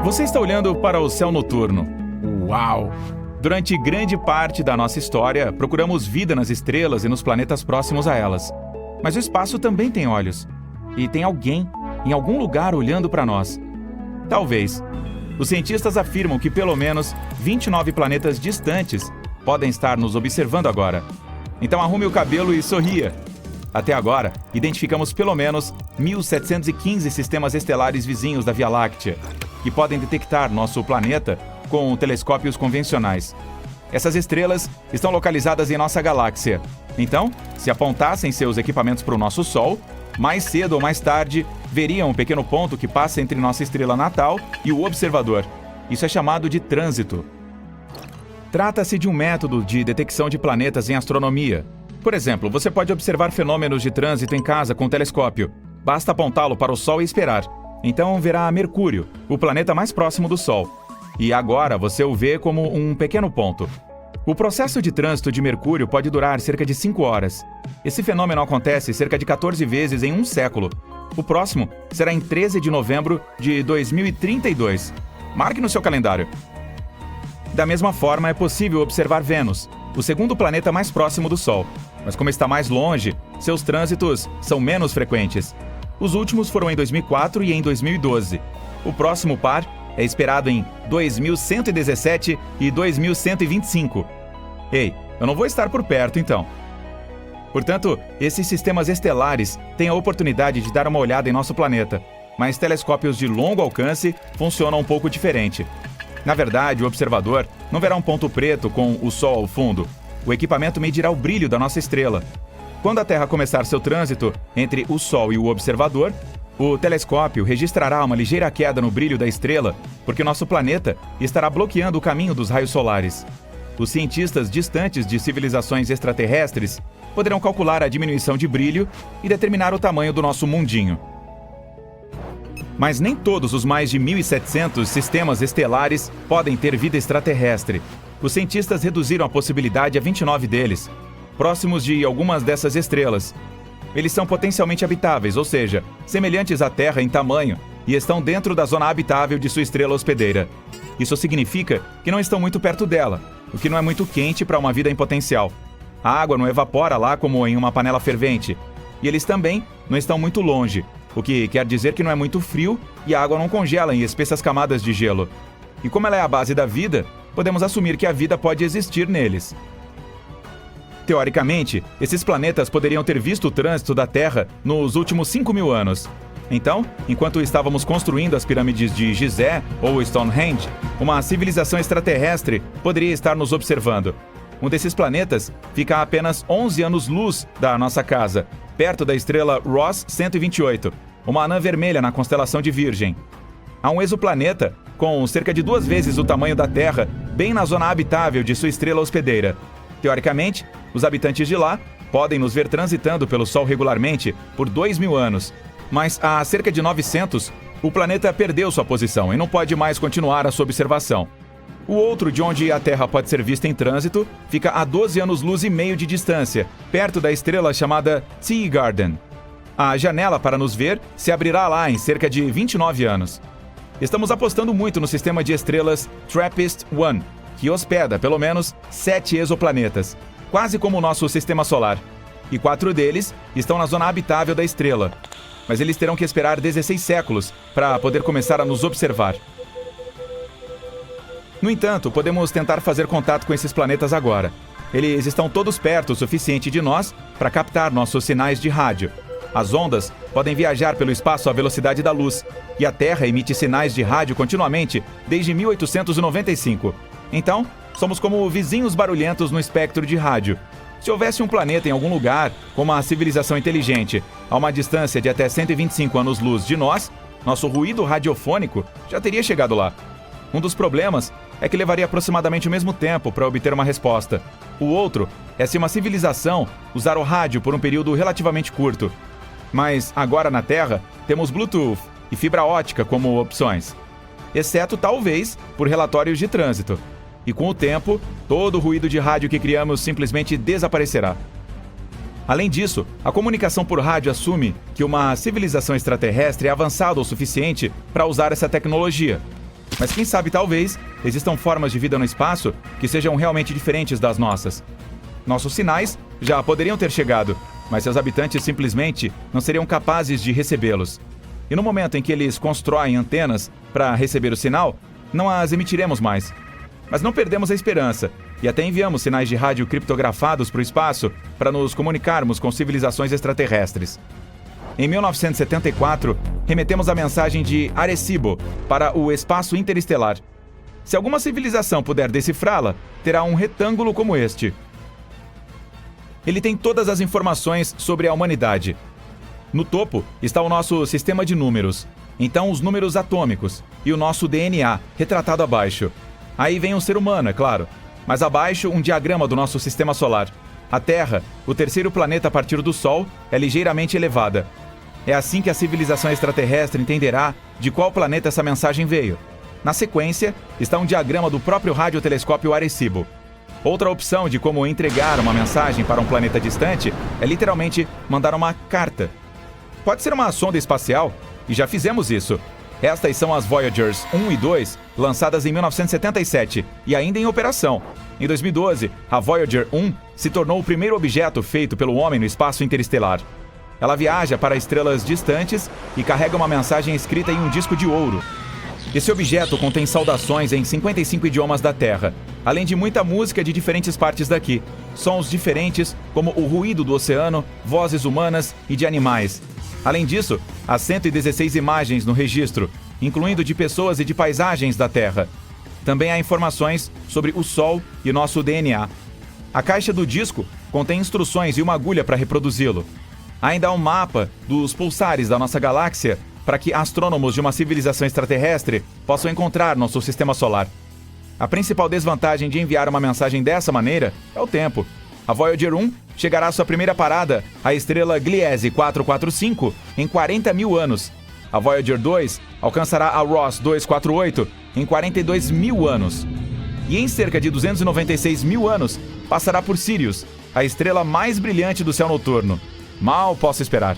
Você está olhando para o céu noturno. Uau! Durante grande parte da nossa história, procuramos vida nas estrelas e nos planetas próximos a elas. Mas o espaço também tem olhos. E tem alguém, em algum lugar, olhando para nós. Talvez. Os cientistas afirmam que pelo menos 29 planetas distantes podem estar nos observando agora. Então arrume o cabelo e sorria. Até agora, identificamos pelo menos 1.715 sistemas estelares vizinhos da Via Láctea, que podem detectar nosso planeta com telescópios convencionais. Essas estrelas estão localizadas em nossa galáxia. Então, se apontassem seus equipamentos para o nosso Sol, mais cedo ou mais tarde, veriam um pequeno ponto que passa entre nossa estrela natal e o observador. Isso é chamado de trânsito. Trata-se de um método de detecção de planetas em astronomia. Por exemplo, você pode observar fenômenos de trânsito em casa com um telescópio. Basta apontá-lo para o Sol e esperar. Então verá Mercúrio, o planeta mais próximo do Sol. E agora você o vê como um pequeno ponto. O processo de trânsito de Mercúrio pode durar cerca de 5 horas. Esse fenômeno acontece cerca de 14 vezes em um século. O próximo será em 13 de novembro de 2032. Marque no seu calendário. Da mesma forma, é possível observar Vênus, o segundo planeta mais próximo do Sol. Mas como está mais longe, seus trânsitos são menos frequentes. Os últimos foram em 2004 e em 2012. O próximo par é esperado em 2117 e 2125. Ei, eu não vou estar por perto, então. Portanto, esses sistemas estelares têm a oportunidade de dar uma olhada em nosso planeta, mas telescópios de longo alcance funcionam um pouco diferente. Na verdade, o observador não verá um ponto preto com o Sol ao fundo. O equipamento medirá o brilho da nossa estrela. Quando a Terra começar seu trânsito entre o Sol e o observador, o telescópio registrará uma ligeira queda no brilho da estrela, porque nosso planeta estará bloqueando o caminho dos raios solares. Os cientistas distantes de civilizações extraterrestres poderão calcular a diminuição de brilho e determinar o tamanho do nosso mundinho. Mas nem todos os mais de 1.700 sistemas estelares podem ter vida extraterrestre. Os cientistas reduziram a possibilidade a 29 deles, próximos de algumas dessas estrelas. Eles são potencialmente habitáveis, ou seja, semelhantes à Terra em tamanho, e estão dentro da zona habitável de sua estrela hospedeira. Isso significa que não estão muito perto dela, o que não é muito quente para uma vida em potencial. A água não evapora lá como em uma panela fervente, e eles também não estão muito longe, o que quer dizer que não é muito frio e a água não congela em espessas camadas de gelo. E como ela é a base da vida, podemos assumir que a vida pode existir neles. Teoricamente, esses planetas poderiam ter visto o trânsito da Terra nos últimos 5.000 anos. Então, enquanto estávamos construindo as pirâmides de Gizé ou Stonehenge, uma civilização extraterrestre poderia estar nos observando. Um desses planetas fica a apenas 11 anos-luz da nossa casa, perto da estrela Ross 128, uma anã vermelha na constelação de Virgem. Há um exoplaneta com cerca de 2 vezes o tamanho da Terra, bem na zona habitável de sua estrela hospedeira. Teoricamente, os habitantes de lá podem nos ver transitando pelo Sol regularmente por 2.000 anos. Mas há cerca de 900, o planeta perdeu sua posição e não pode mais continuar a sua observação. O outro, de onde a Terra pode ser vista em trânsito, fica a 12 anos-luz e meio de distância, perto da estrela chamada Teegarden. A janela para nos ver se abrirá lá em cerca de 29 anos. Estamos apostando muito no sistema de estrelas TRAPPIST-1, que hospeda pelo menos 7 exoplanetas, quase como o nosso sistema solar. E 4 deles estão na zona habitável da estrela. Mas eles terão que esperar 16 séculos para poder começar a nos observar. No entanto, podemos tentar fazer contato com esses planetas agora. Eles estão todos perto o suficiente de nós para captar nossos sinais de rádio. As ondas podem viajar pelo espaço à velocidade da luz, e a Terra emite sinais de rádio continuamente desde 1895. Então, somos como vizinhos barulhentos no espectro de rádio. Se houvesse um planeta em algum lugar com uma civilização inteligente a uma distância de até 125 anos-luz de nós, nosso ruído radiofônico já teria chegado lá. Um dos problemas é que levaria aproximadamente o mesmo tempo para obter uma resposta. O outro é se uma civilização usar o rádio por um período relativamente curto. Mas agora na Terra temos Bluetooth e fibra ótica como opções, exceto talvez por relatórios de trânsito. E com o tempo, todo o ruído de rádio que criamos simplesmente desaparecerá. Além disso, a comunicação por rádio assume que uma civilização extraterrestre é avançada o suficiente para usar essa tecnologia. Mas quem sabe, talvez, existam formas de vida no espaço que sejam realmente diferentes das nossas. Nossos sinais já poderiam ter chegado, mas seus habitantes simplesmente não seriam capazes de recebê-los. E no momento em que eles constroem antenas para receber o sinal, não as emitiremos mais. Mas não perdemos a esperança, e até enviamos sinais de rádio criptografados para o espaço para nos comunicarmos com civilizações extraterrestres. Em 1974, remetemos a mensagem de Arecibo para o espaço interestelar. Se alguma civilização puder decifrá-la, terá um retângulo como este. Ele tem todas as informações sobre a humanidade. No topo está o nosso sistema de números, então os números atômicos e o nosso DNA, retratado abaixo. Aí vem um ser humano, é claro, mas abaixo um diagrama do nosso sistema solar. A Terra, o terceiro planeta a partir do Sol, é ligeiramente elevada. É assim que a civilização extraterrestre entenderá de qual planeta essa mensagem veio. Na sequência, está um diagrama do próprio radiotelescópio Arecibo. Outra opção de como entregar uma mensagem para um planeta distante é literalmente mandar uma carta. Pode ser uma sonda espacial, e já fizemos isso. Estas são as Voyagers 1 e 2, lançadas em 1977 e ainda em operação. Em 2012, a Voyager 1 se tornou o primeiro objeto feito pelo homem no espaço interestelar. Ela viaja para estrelas distantes e carrega uma mensagem escrita em um disco de ouro. Esse objeto contém saudações em 55 idiomas da Terra, além de muita música de diferentes partes daqui, sons diferentes como o ruído do oceano, vozes humanas e de animais. Além disso, há 116 imagens no registro, incluindo de pessoas e de paisagens da Terra. Também há informações sobre o Sol e nosso DNA. A caixa do disco contém instruções e uma agulha para reproduzi-lo. Ainda há um mapa dos pulsares da nossa galáxia para que astrônomos de uma civilização extraterrestre possam encontrar nosso sistema solar. A principal desvantagem de enviar uma mensagem dessa maneira é o tempo. A Voyager 1 chegará à sua primeira parada, a estrela Gliese 445, em 40 mil anos. A Voyager 2 alcançará a Ross 248 em 42 mil anos. E em cerca de 296 mil anos, passará por Sirius, a estrela mais brilhante do céu noturno. Mal posso esperar.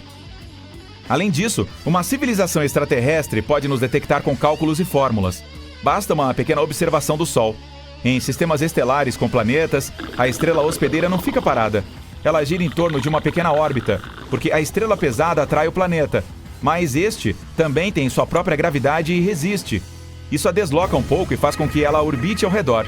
Além disso, uma civilização extraterrestre pode nos detectar com cálculos e fórmulas. Basta uma pequena observação do Sol. Em sistemas estelares com planetas, a estrela hospedeira não fica parada. Ela gira em torno de uma pequena órbita, porque a estrela pesada atrai o planeta, mas este também tem sua própria gravidade e resiste. Isso a desloca um pouco e faz com que ela orbite ao redor.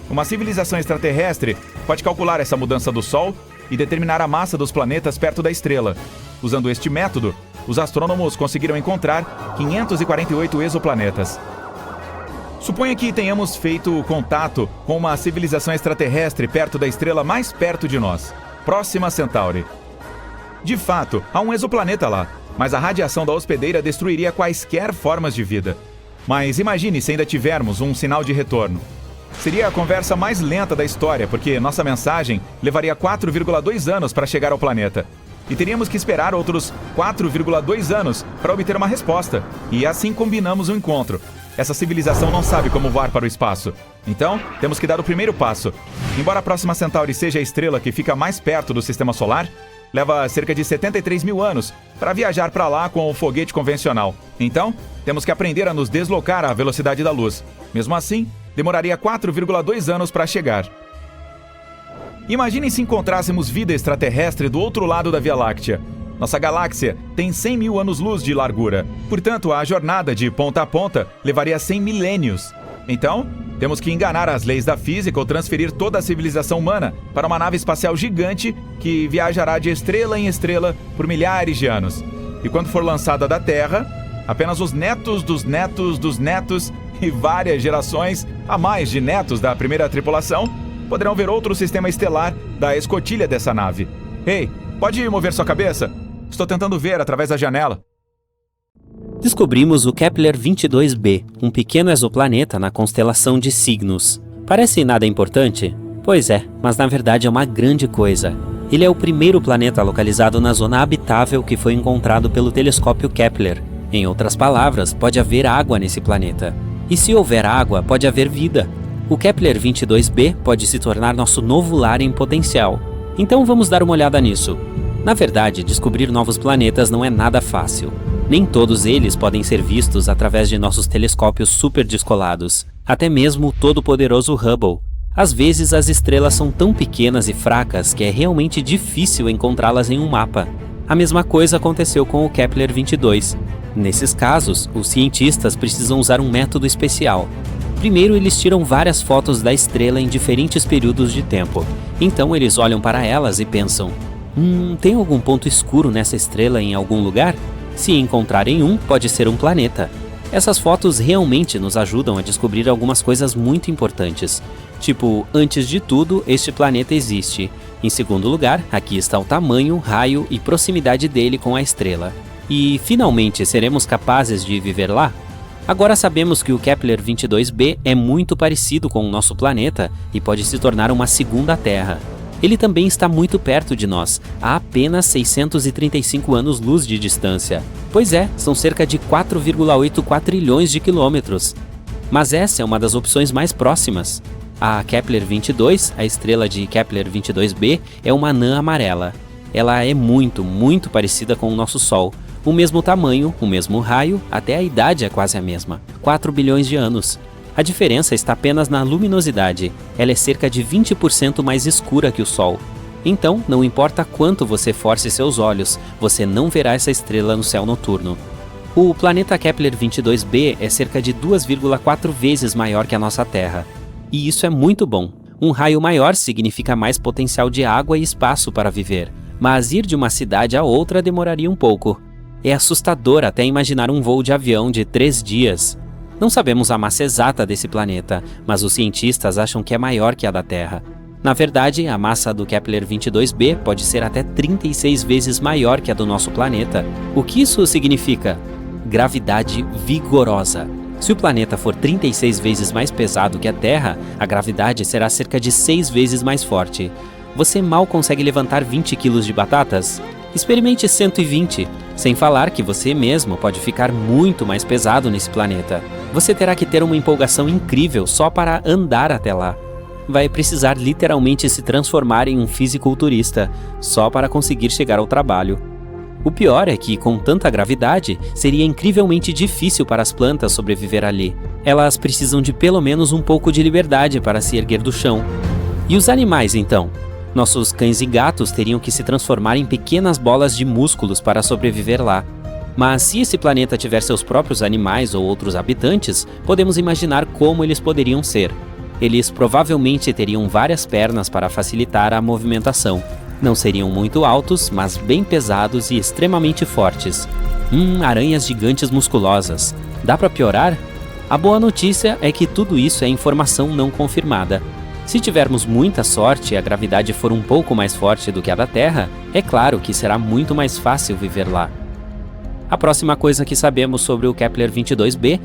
Uma civilização extraterrestre pode calcular essa mudança do Sol e determinar a massa dos planetas perto da estrela. Usando este método, os astrônomos conseguiram encontrar 548 exoplanetas. Suponha que tenhamos feito contato com uma civilização extraterrestre perto da estrela mais perto de nós, Próxima Centauri. De fato, há um exoplaneta lá, mas a radiação da hospedeira destruiria quaisquer formas de vida. Mas imagine se ainda tivermos um sinal de retorno. Seria a conversa mais lenta da história, porque nossa mensagem levaria 4,2 anos para chegar ao planeta. E teríamos que esperar outros 4,2 anos para obter uma resposta. E assim combinamos o encontro. Essa civilização não sabe como voar para o espaço. Então, temos que dar o primeiro passo. Embora a Próxima Centauri seja a estrela que fica mais perto do Sistema Solar, leva cerca de 73 mil anos para viajar para lá com o foguete convencional. Então, temos que aprender a nos deslocar à velocidade da luz. Mesmo assim, demoraria 4,2 anos para chegar. Imaginem se encontrássemos vida extraterrestre do outro lado da Via Láctea. Nossa galáxia tem 100 mil anos-luz de largura. Portanto, a jornada de ponta a ponta levaria 100 milênios. Então, temos que enganar as leis da física ou transferir toda a civilização humana para uma nave espacial gigante que viajará de estrela em estrela por milhares de anos. E quando for lançada da Terra, apenas os netos dos netos dos netos e várias gerações a mais de netos da primeira tripulação poderão ver outro sistema estelar da escotilha dessa nave. Ei, pode mover sua cabeça? Estou tentando ver através da janela. Descobrimos o Kepler 22b, um pequeno exoplaneta na constelação de Cygnus. Parece nada importante? Pois é, mas na verdade é uma grande coisa. Ele é o primeiro planeta localizado na zona habitável que foi encontrado pelo telescópio Kepler. Em outras palavras, pode haver água nesse planeta. E se houver água, pode haver vida. O Kepler 22b pode se tornar nosso novo lar em potencial. Então vamos dar uma olhada nisso. Na verdade, descobrir novos planetas não é nada fácil. Nem todos eles podem ser vistos através de nossos telescópios super descolados, até mesmo o todo-poderoso Hubble. Às vezes as estrelas são tão pequenas e fracas que é realmente difícil encontrá-las em um mapa. A mesma coisa aconteceu com o Kepler-22. Nesses casos, os cientistas precisam usar um método especial. Primeiro, eles tiram várias fotos da estrela em diferentes períodos de tempo. Então eles olham para elas e pensam: tem algum ponto escuro nessa estrela em algum lugar? Se encontrarem um, pode ser um planeta. Essas fotos realmente nos ajudam a descobrir algumas coisas muito importantes. Tipo, antes de tudo, este planeta existe. Em segundo lugar, aqui está o tamanho, raio e proximidade dele com a estrela. E, finalmente, seremos capazes de viver lá? Agora sabemos que o Kepler-22b é muito parecido com o nosso planeta e pode se tornar uma segunda Terra. Ele também está muito perto de nós, a apenas 635 anos-luz de distância. Pois é, são cerca de 4,8 quatrilhões de quilômetros. Mas essa é uma das opções mais próximas. A Kepler-22, a estrela de Kepler-22b, é uma anã amarela. Ela é muito, muito parecida com o nosso Sol. O mesmo tamanho, o mesmo raio, até a idade é quase a mesma, 4 bilhões de anos. A diferença está apenas na luminosidade. Ela é cerca de 20% mais escura que o Sol. Então, não importa quanto você force seus olhos, você não verá essa estrela no céu noturno. O planeta Kepler-22b é cerca de 2,4 vezes maior que a nossa Terra. E isso é muito bom. Um raio maior significa mais potencial de água e espaço para viver. Mas ir de uma cidade a outra demoraria um pouco. É assustador até imaginar um voo de avião de 3 dias. Não sabemos a massa exata desse planeta, mas os cientistas acham que é maior que a da Terra. Na verdade, a massa do Kepler-22b pode ser até 36 vezes maior que a do nosso planeta. O que isso significa? Gravidade vigorosa. Se o planeta for 36 vezes mais pesado que a Terra, a gravidade será cerca de 6 vezes mais forte. Você mal consegue levantar 20 quilos de batatas? Experimente 120, sem falar que você mesmo pode ficar muito mais pesado nesse planeta. Você terá que ter uma empolgação incrível só para andar até lá. Vai precisar literalmente se transformar em um fisiculturista, só para conseguir chegar ao trabalho. O pior é que, com tanta gravidade, seria incrivelmente difícil para as plantas sobreviver ali. Elas precisam de pelo menos um pouco de liberdade para se erguer do chão. E os animais, então? Nossos cães e gatos teriam que se transformar em pequenas bolas de músculos para sobreviver lá. Mas se esse planeta tiver seus próprios animais ou outros habitantes, podemos imaginar como eles poderiam ser. Eles provavelmente teriam várias pernas para facilitar a movimentação. Não seriam muito altos, mas bem pesados e extremamente fortes. Aranhas gigantes musculosas. Dá para piorar? A boa notícia é que tudo isso é informação não confirmada. Se tivermos muita sorte e a gravidade for um pouco mais forte do que a da Terra, é claro que será muito mais fácil viver lá. A próxima coisa que sabemos sobre o Kepler-22b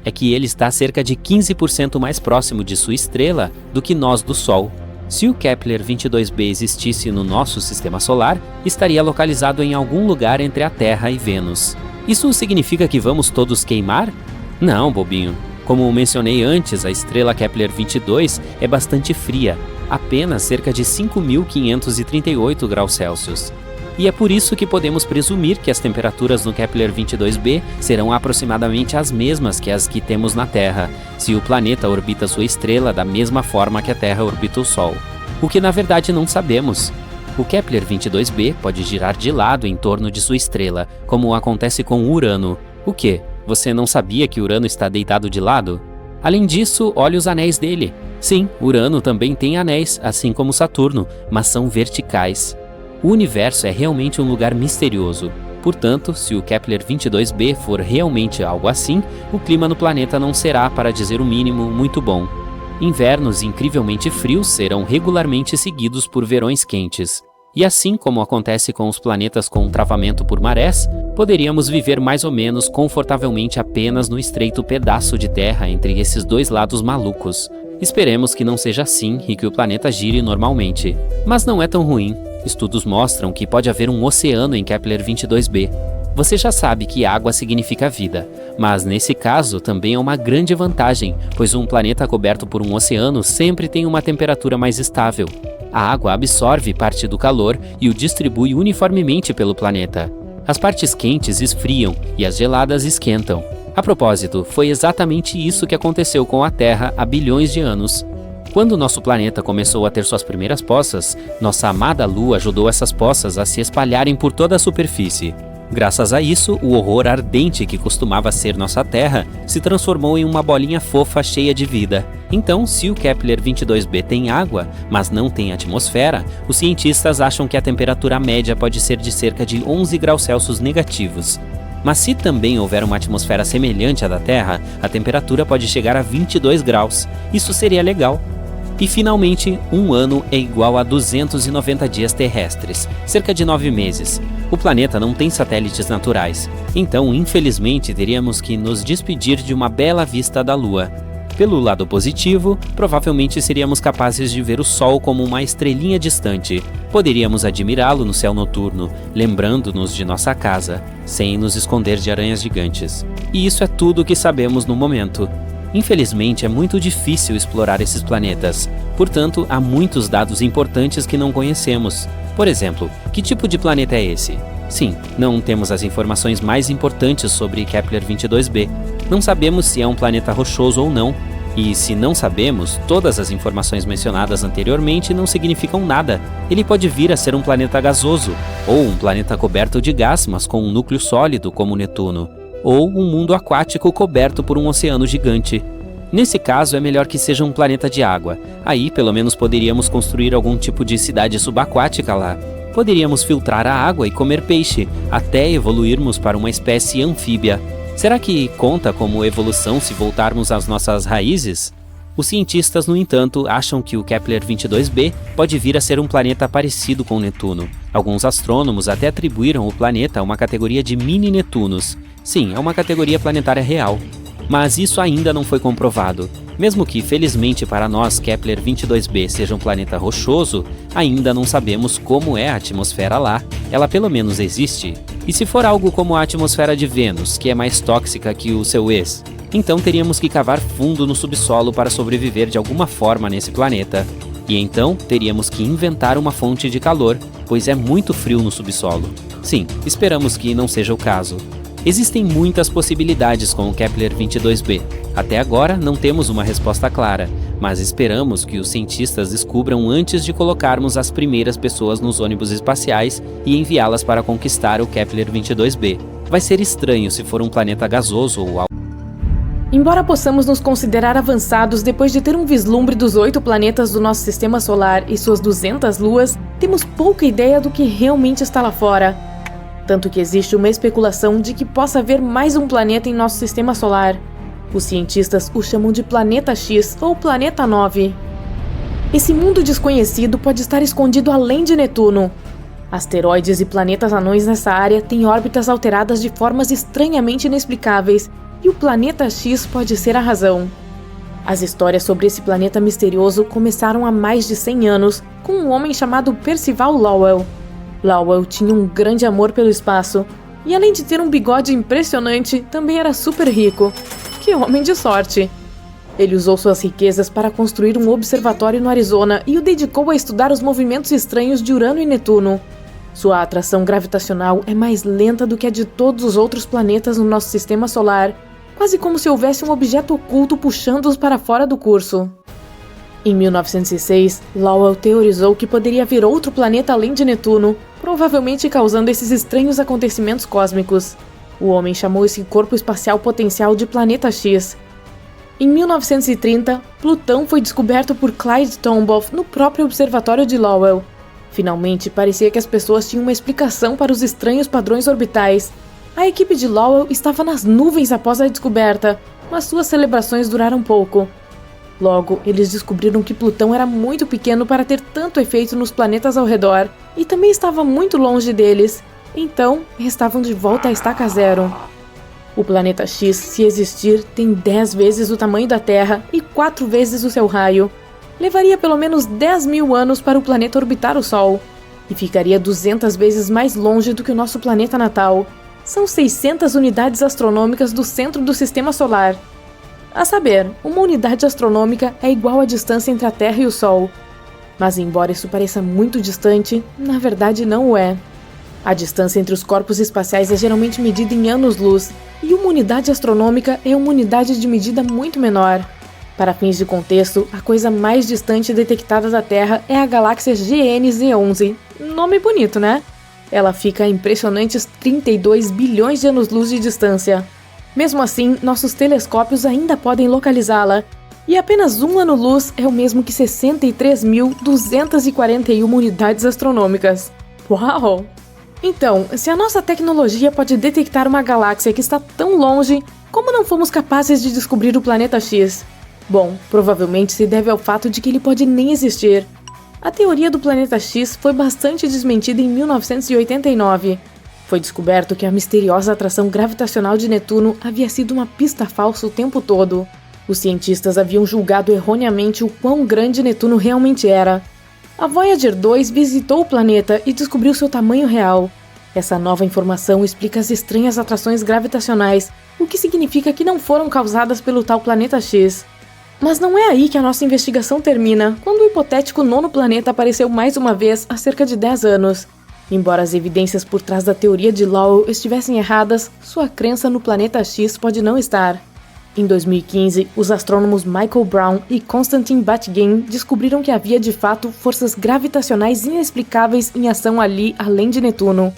é que ele está cerca de 15% mais próximo de sua estrela do que nós do Sol. Se o Kepler-22b existisse no nosso sistema solar, estaria localizado em algum lugar entre a Terra e Vênus. Isso significa que vamos todos queimar? Não, bobinho. Como mencionei antes, a estrela Kepler-22 é bastante fria, apenas cerca de 5.538 graus Celsius. E é por isso que podemos presumir que as temperaturas no Kepler-22b serão aproximadamente as mesmas que as que temos na Terra, se o planeta orbita sua estrela da mesma forma que a Terra orbita o Sol. O que na verdade não sabemos. O Kepler-22b pode girar de lado em torno de sua estrela, como acontece com Urano. O quê? Você não sabia que Urano está deitado de lado? Além disso, olhe os anéis dele. Sim, Urano também tem anéis, assim como Saturno, mas são verticais. O universo é realmente um lugar misterioso. Portanto, se o Kepler-22b for realmente algo assim, o clima no planeta não será, para dizer o mínimo, muito bom. Invernos incrivelmente frios serão regularmente seguidos por verões quentes. E assim como acontece com os planetas com travamento por marés, poderíamos viver mais ou menos confortavelmente apenas no estreito pedaço de terra entre esses dois lados malucos. Esperemos que não seja assim e que o planeta gire normalmente. Mas não é tão ruim. Estudos mostram que pode haver um oceano em Kepler-22b. Você já sabe que água significa vida, mas nesse caso também é uma grande vantagem, pois um planeta coberto por um oceano sempre tem uma temperatura mais estável. A água absorve parte do calor e o distribui uniformemente pelo planeta. As partes quentes esfriam e as geladas esquentam. A propósito, foi exatamente isso que aconteceu com a Terra há bilhões de anos. Quando nosso planeta começou a ter suas primeiras poças, nossa amada Lua ajudou essas poças a se espalharem por toda a superfície. Graças a isso, o horror ardente que costumava ser nossa Terra se transformou em uma bolinha fofa cheia de vida. Então, se o Kepler 22b tem água, mas não tem atmosfera, os cientistas acham que a temperatura média pode ser de cerca de 11 graus Celsius negativos. Mas se também houver uma atmosfera semelhante à da Terra, a temperatura pode chegar a 22 graus. Isso seria legal. E finalmente, um ano é igual a 290 dias terrestres, cerca de 9 meses. O planeta não tem satélites naturais, então infelizmente teríamos que nos despedir de uma bela vista da Lua. Pelo lado positivo, provavelmente seríamos capazes de ver o Sol como uma estrelinha distante. Poderíamos admirá-lo no céu noturno, lembrando-nos de nossa casa, sem nos esconder de aranhas gigantes. E isso é tudo o que sabemos no momento. Infelizmente, é muito difícil explorar esses planetas, portanto, há muitos dados importantes que não conhecemos. Por exemplo, que tipo de planeta é esse? Sim, não temos as informações mais importantes sobre Kepler 22b. Não sabemos se é um planeta rochoso ou não, e se não sabemos, todas as informações mencionadas anteriormente não significam nada. Ele pode vir a ser um planeta gasoso, ou um planeta coberto de gás, mas com um núcleo sólido como Netuno, ou um mundo aquático coberto por um oceano gigante. Nesse caso, é melhor que seja um planeta de água. Aí, pelo menos, poderíamos construir algum tipo de cidade subaquática lá. Poderíamos filtrar a água e comer peixe, até evoluirmos para uma espécie anfíbia. Será que conta como evolução se voltarmos às nossas raízes? Os cientistas, no entanto, acham que o Kepler 22b pode vir a ser um planeta parecido com Netuno. Alguns astrônomos até atribuíram o planeta a uma categoria de mini-Netunos. Sim, é uma categoria planetária real. Mas isso ainda não foi comprovado. Mesmo que, felizmente para nós, Kepler 22b seja um planeta rochoso, ainda não sabemos como é a atmosfera lá. Ela pelo menos existe. E se for algo como a atmosfera de Vênus, que é mais tóxica que o seu ex, então teríamos que cavar fundo no subsolo para sobreviver de alguma forma nesse planeta. E então teríamos que inventar uma fonte de calor, pois é muito frio no subsolo. Sim, esperamos que não seja o caso. Existem muitas possibilidades com o Kepler 22b. Até agora não temos uma resposta clara, mas esperamos que os cientistas descubram antes de colocarmos as primeiras pessoas nos ônibus espaciais e enviá-las para conquistar o Kepler 22b. Vai ser estranho se for um planeta gasoso ou algo. Embora possamos nos considerar avançados depois de ter um vislumbre dos 8 planetas do nosso sistema solar e suas 200 luas, temos pouca ideia do que realmente está lá fora. Tanto que existe uma especulação de que possa haver mais um planeta em nosso sistema solar. Os cientistas o chamam de Planeta X ou Planeta 9. Esse mundo desconhecido pode estar escondido além de Netuno. Asteroides e planetas anões nessa área têm órbitas alteradas de formas estranhamente inexplicáveis, e o Planeta X pode ser a razão. As histórias sobre esse planeta misterioso começaram há mais de 100 anos, com um homem chamado Percival Lowell. Lowell tinha um grande amor pelo espaço, e além de ter um bigode impressionante, também era super rico. Que homem de sorte! Ele usou suas riquezas para construir um observatório no Arizona e o dedicou a estudar os movimentos estranhos de Urano e Netuno. Sua atração gravitacional é mais lenta do que a de todos os outros planetas no nosso sistema solar, quase como se houvesse um objeto oculto puxando-os para fora do curso. Em 1906, Lowell teorizou que poderia haver outro planeta além de Netuno, provavelmente causando esses estranhos acontecimentos cósmicos. O homem chamou esse corpo espacial potencial de Planeta X. Em 1930, Plutão foi descoberto por Clyde Tombaugh no próprio observatório de Lowell. Finalmente, parecia que as pessoas tinham uma explicação para os estranhos padrões orbitais. A equipe de Lowell estava nas nuvens após a descoberta, mas suas celebrações duraram pouco. Logo, eles descobriram que Plutão era muito pequeno para ter tanto efeito nos planetas ao redor, e também estava muito longe deles. Então, estavam de volta à estaca zero. O planeta X, se existir, tem 10 vezes o tamanho da Terra e 4 vezes o seu raio. Levaria pelo menos 10.000 anos para o planeta orbitar o Sol, e ficaria 200 vezes mais longe do que o nosso planeta natal. São 600 unidades astronômicas do centro do Sistema Solar. A saber, uma unidade astronômica é igual à distância entre a Terra e o Sol. Mas embora isso pareça muito distante, na verdade não o é. A distância entre os corpos espaciais é geralmente medida em anos-luz, e uma unidade astronômica é uma unidade de medida muito menor. Para fins de contexto, a coisa mais distante detectada da Terra é a galáxia GNZ11. Nome bonito, né? Ela fica a impressionantes 32 bilhões de anos-luz de distância. Mesmo assim, nossos telescópios ainda podem localizá-la, e apenas um ano-luz é o mesmo que 63.241 unidades astronômicas. Uau! Então, se a nossa tecnologia pode detectar uma galáxia que está tão longe, como não fomos capazes de descobrir o planeta X? Bom, provavelmente se deve ao fato de que ele pode nem existir. A teoria do planeta X foi bastante desmentida em 1989. Foi descoberto que a misteriosa atração gravitacional de Netuno havia sido uma pista falsa o tempo todo. Os cientistas haviam julgado erroneamente o quão grande Netuno realmente era. A Voyager 2 visitou o planeta e descobriu seu tamanho real. Essa nova informação explica as estranhas atrações gravitacionais, o que significa que não foram causadas pelo tal planeta X. Mas não é aí que a nossa investigação termina, quando o hipotético nono planeta apareceu mais uma vez há cerca de 10 anos. Embora as evidências por trás da teoria de Lowell estivessem erradas, sua crença no planeta X pode não estar. Em 2015, os astrônomos Michael Brown e Konstantin Batygin descobriram que havia de fato forças gravitacionais inexplicáveis em ação ali além de Netuno.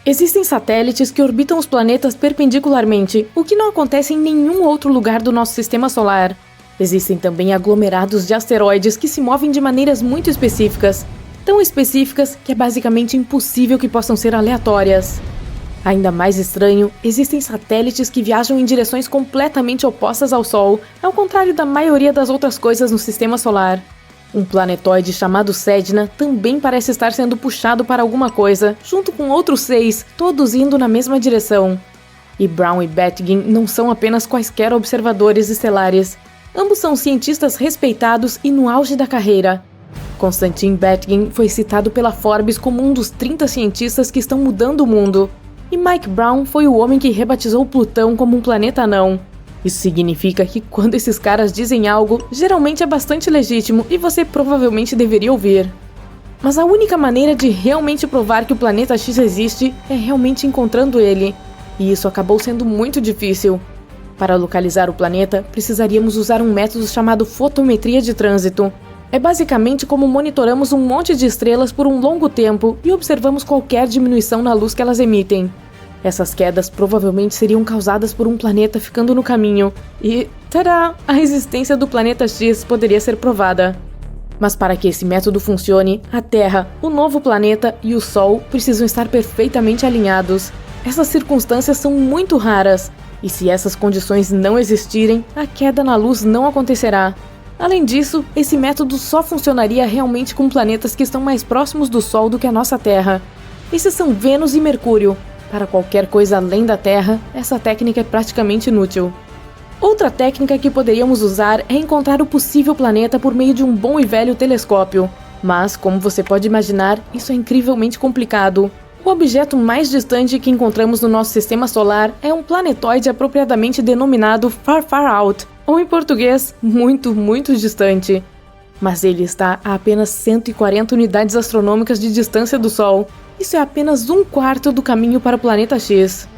Existem satélites que orbitam os planetas perpendicularmente, o que não acontece em nenhum outro lugar do nosso sistema solar. Existem também aglomerados de asteroides que se movem de maneiras muito específicas, tão específicas que é basicamente impossível que possam ser aleatórias. Ainda mais estranho, existem satélites que viajam em direções completamente opostas ao Sol, ao contrário da maioria das outras coisas no sistema solar. Um planetoide chamado Sedna também parece estar sendo puxado para alguma coisa, junto com outros 6, todos indo na mesma direção. E Brown e Batygin não são apenas quaisquer observadores estelares. Ambos são cientistas respeitados e no auge da carreira. Konstantin Batygin foi citado pela Forbes como um dos 30 cientistas que estão mudando o mundo. E Mike Brown foi o homem que rebatizou Plutão como um planeta anão. Isso significa que quando esses caras dizem algo, geralmente é bastante legítimo e você provavelmente deveria ouvir. Mas a única maneira de realmente provar que o planeta X existe é realmente encontrando ele. E isso acabou sendo muito difícil. Para localizar o planeta, precisaríamos usar um método chamado fotometria de trânsito. É basicamente como monitoramos um monte de estrelas por um longo tempo e observamos qualquer diminuição na luz que elas emitem. Essas quedas provavelmente seriam causadas por um planeta ficando no caminho e, tadá, a existência do planeta X poderia ser provada. Mas para que esse método funcione, a Terra, o novo planeta e o Sol precisam estar perfeitamente alinhados. Essas circunstâncias são muito raras, e se essas condições não existirem, a queda na luz não acontecerá. Além disso, esse método só funcionaria realmente com planetas que estão mais próximos do Sol do que a nossa Terra. Esses são Vênus e Mercúrio. Para qualquer coisa além da Terra, essa técnica é praticamente inútil. Outra técnica que poderíamos usar é encontrar o possível planeta por meio de um bom e velho telescópio. Mas, como você pode imaginar, isso é incrivelmente complicado. O objeto mais distante que encontramos no nosso sistema solar é um planetoide apropriadamente denominado Far Far Out, ou em português, muito, muito distante. Mas ele está a apenas 140 unidades astronômicas de distância do Sol. Isso é apenas 1/4 do caminho para o planeta X.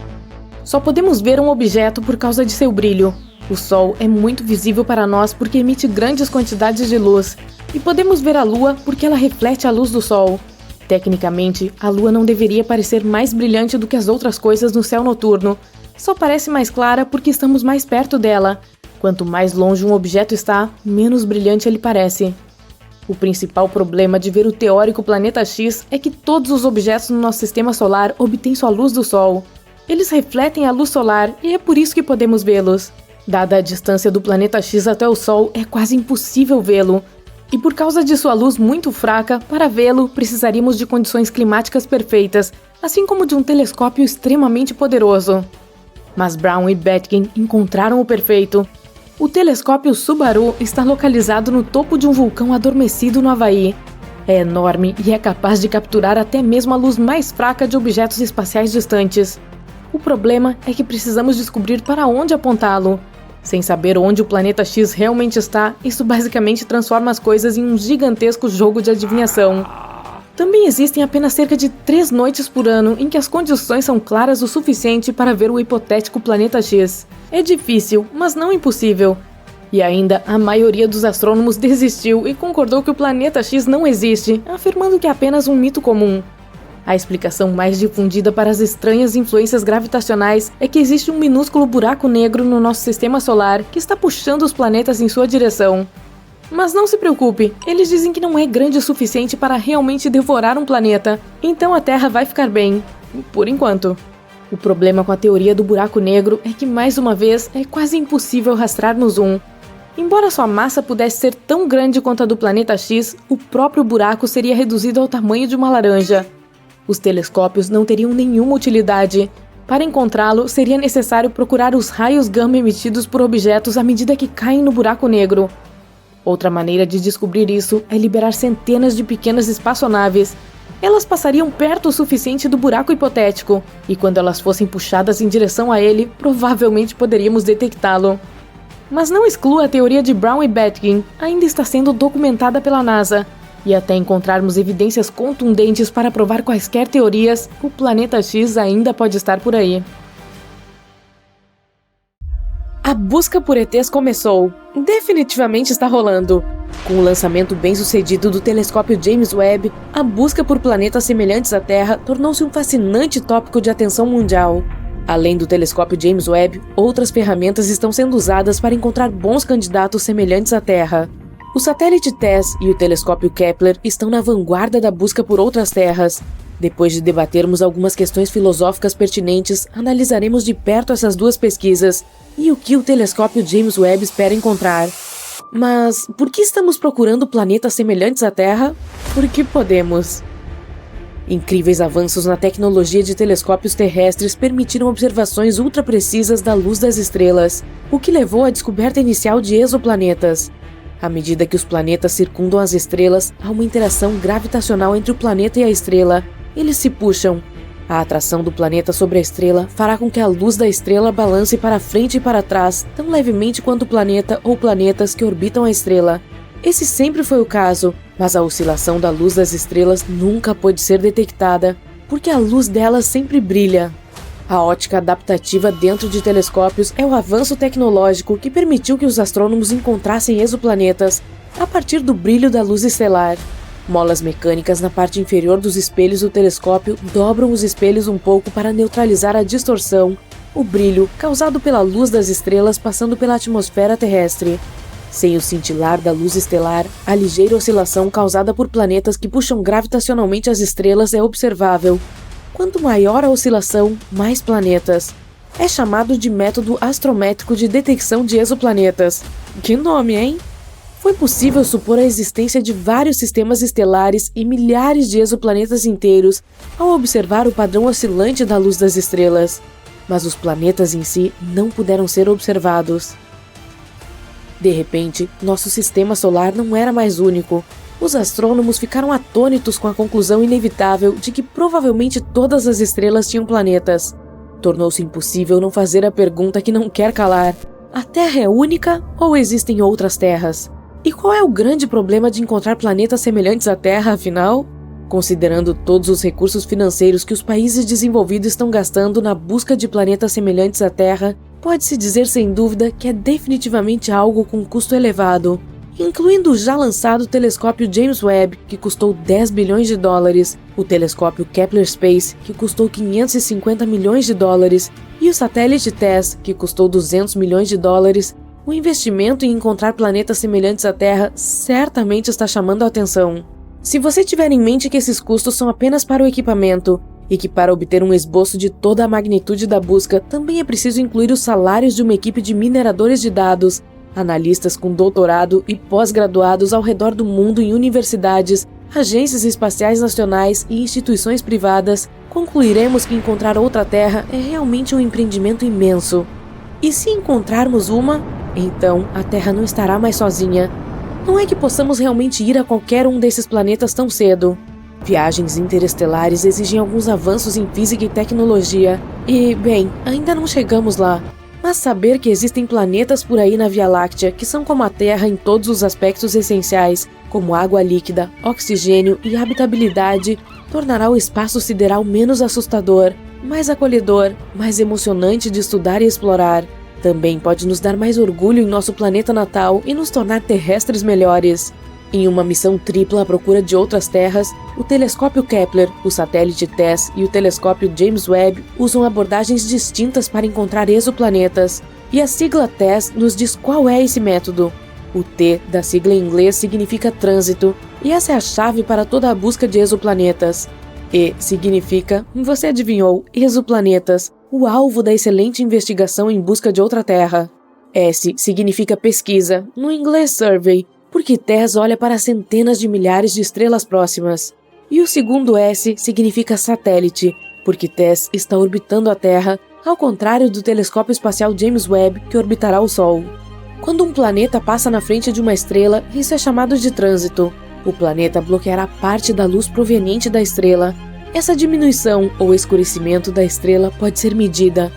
Só podemos ver um objeto por causa de seu brilho. O Sol é muito visível para nós porque emite grandes quantidades de luz. E podemos ver a Lua porque ela reflete a luz do Sol. Tecnicamente, a Lua não deveria parecer mais brilhante do que as outras coisas no céu noturno. Só parece mais clara porque estamos mais perto dela. Quanto mais longe um objeto está, menos brilhante ele parece. O principal problema de ver o teórico planeta X é que todos os objetos no nosso sistema solar obtêm sua luz do Sol. Eles refletem a luz solar e é por isso que podemos vê-los. Dada a distância do planeta X até o Sol, é quase impossível vê-lo. E por causa de sua luz muito fraca, para vê-lo, precisaríamos de condições climáticas perfeitas, assim como de um telescópio extremamente poderoso. Mas Brown e Batygin encontraram o perfeito. O telescópio Subaru está localizado no topo de um vulcão adormecido no Havaí. É enorme e é capaz de capturar até mesmo a luz mais fraca de objetos espaciais distantes. O problema é que precisamos descobrir para onde apontá-lo. Sem saber onde o planeta X realmente está, isso basicamente transforma as coisas em um gigantesco jogo de adivinhação. Também existem apenas cerca de 3 noites por ano em que as condições são claras o suficiente para ver o hipotético planeta X. É difícil, mas não impossível. E ainda, a maioria dos astrônomos desistiu e concordou que o planeta X não existe, afirmando que é apenas um mito comum. A explicação mais difundida para as estranhas influências gravitacionais é que existe um minúsculo buraco negro no nosso sistema solar que está puxando os planetas em sua direção. Mas não se preocupe, eles dizem que não é grande o suficiente para realmente devorar um planeta, então a Terra vai ficar bem, por enquanto. O problema com a teoria do buraco negro é que, mais uma vez, é quase impossível rastrearmos um. Embora sua massa pudesse ser tão grande quanto a do planeta X, o próprio buraco seria reduzido ao tamanho de uma laranja. Os telescópios não teriam nenhuma utilidade. Para encontrá-lo, seria necessário procurar os raios gama emitidos por objetos à medida que caem no buraco negro. Outra maneira de descobrir isso é liberar centenas de pequenas espaçonaves. Elas passariam perto o suficiente do buraco hipotético, e quando elas fossem puxadas em direção a ele, provavelmente poderíamos detectá-lo. Mas não exclua a teoria de Brown e Betkin, ainda está sendo documentada pela NASA. E até encontrarmos evidências contundentes para provar quaisquer teorias, o planeta X ainda pode estar por aí. A busca por ETs começou. Definitivamente está rolando. Com o lançamento bem-sucedido do telescópio James Webb, a busca por planetas semelhantes à Terra tornou-se um fascinante tópico de atenção mundial. Além do telescópio James Webb, outras ferramentas estão sendo usadas para encontrar bons candidatos semelhantes à Terra. O satélite TESS e o telescópio Kepler estão na vanguarda da busca por outras terras. Depois de debatermos algumas questões filosóficas pertinentes, analisaremos de perto essas duas pesquisas e o que o telescópio James Webb espera encontrar. Mas por que estamos procurando planetas semelhantes à Terra? Porque podemos. Incríveis avanços na tecnologia de telescópios terrestres permitiram observações ultra-precisas da luz das estrelas, o que levou à descoberta inicial de exoplanetas. À medida que os planetas circundam as estrelas, há uma interação gravitacional entre o planeta e a estrela. Eles se puxam. A atração do planeta sobre a estrela fará com que a luz da estrela balance para frente e para trás, tão levemente quanto o planeta ou planetas que orbitam a estrela. Esse sempre foi o caso, mas a oscilação da luz das estrelas nunca pôde ser detectada, porque a luz delas sempre brilha. A ótica adaptativa dentro de telescópios é o avanço tecnológico que permitiu que os astrônomos encontrassem exoplanetas a partir do brilho da luz estelar. Molas mecânicas na parte inferior dos espelhos do telescópio dobram os espelhos um pouco para neutralizar a distorção, o brilho causado pela luz das estrelas passando pela atmosfera terrestre. Sem o cintilar da luz estelar, a ligeira oscilação causada por planetas que puxam gravitacionalmente as estrelas é observável. Quanto maior a oscilação, mais planetas. É chamado de método astrométrico de detecção de exoplanetas. Que nome, hein? Foi possível supor a existência de vários sistemas estelares e milhares de exoplanetas inteiros ao observar o padrão oscilante da luz das estrelas. Mas os planetas em si não puderam ser observados. De repente, nosso sistema solar não era mais único. Os astrônomos ficaram atônitos com a conclusão inevitável de que provavelmente todas as estrelas tinham planetas. Tornou-se impossível não fazer a pergunta que não quer calar: a Terra é única ou existem outras terras? E qual é o grande problema de encontrar planetas semelhantes à Terra, afinal? Considerando todos os recursos financeiros que os países desenvolvidos estão gastando na busca de planetas semelhantes à Terra, pode-se dizer sem dúvida que é definitivamente algo com custo elevado. Incluindo o já lançado telescópio James Webb, que custou 10 bilhões de dólares, o telescópio Kepler Space, que custou 550 milhões de dólares, e o satélite TESS, que custou 200 milhões de dólares, o investimento em encontrar planetas semelhantes à Terra certamente está chamando a atenção. Se você tiver em mente que esses custos são apenas para o equipamento, e que para obter um esboço de toda a magnitude da busca, também é preciso incluir os salários de uma equipe de mineradores de dados, analistas com doutorado e pós-graduados ao redor do mundo em universidades, agências espaciais nacionais e instituições privadas, concluiremos que encontrar outra Terra é realmente um empreendimento imenso. E se encontrarmos uma, então a Terra não estará mais sozinha. Não é que possamos realmente ir a qualquer um desses planetas tão cedo. Viagens interestelares exigem alguns avanços em física e tecnologia, e, bem, ainda não chegamos lá. Mas saber que existem planetas por aí na Via Láctea que são como a Terra em todos os aspectos essenciais, como água líquida, oxigênio e habitabilidade, tornará o espaço sideral menos assustador, mais acolhedor, mais emocionante de estudar e explorar. Também pode nos dar mais orgulho em nosso planeta natal e nos tornar terrestres melhores. Em uma missão tripla à procura de outras terras, o telescópio Kepler, o satélite TESS e o telescópio James Webb usam abordagens distintas para encontrar exoplanetas, e a sigla TESS nos diz qual é esse método. O T da sigla em inglês significa trânsito, e essa é a chave para toda a busca de exoplanetas. E significa, você adivinhou, exoplanetas, o alvo da excelente investigação em busca de outra terra. S significa pesquisa, no inglês survey, porque TESS olha para centenas de milhares de estrelas próximas. E o segundo S significa satélite, porque TESS está orbitando a Terra, ao contrário do telescópio espacial James Webb, que orbitará o Sol. Quando um planeta passa na frente de uma estrela, isso é chamado de trânsito. O planeta bloqueará parte da luz proveniente da estrela. Essa diminuição ou escurecimento da estrela pode ser medida.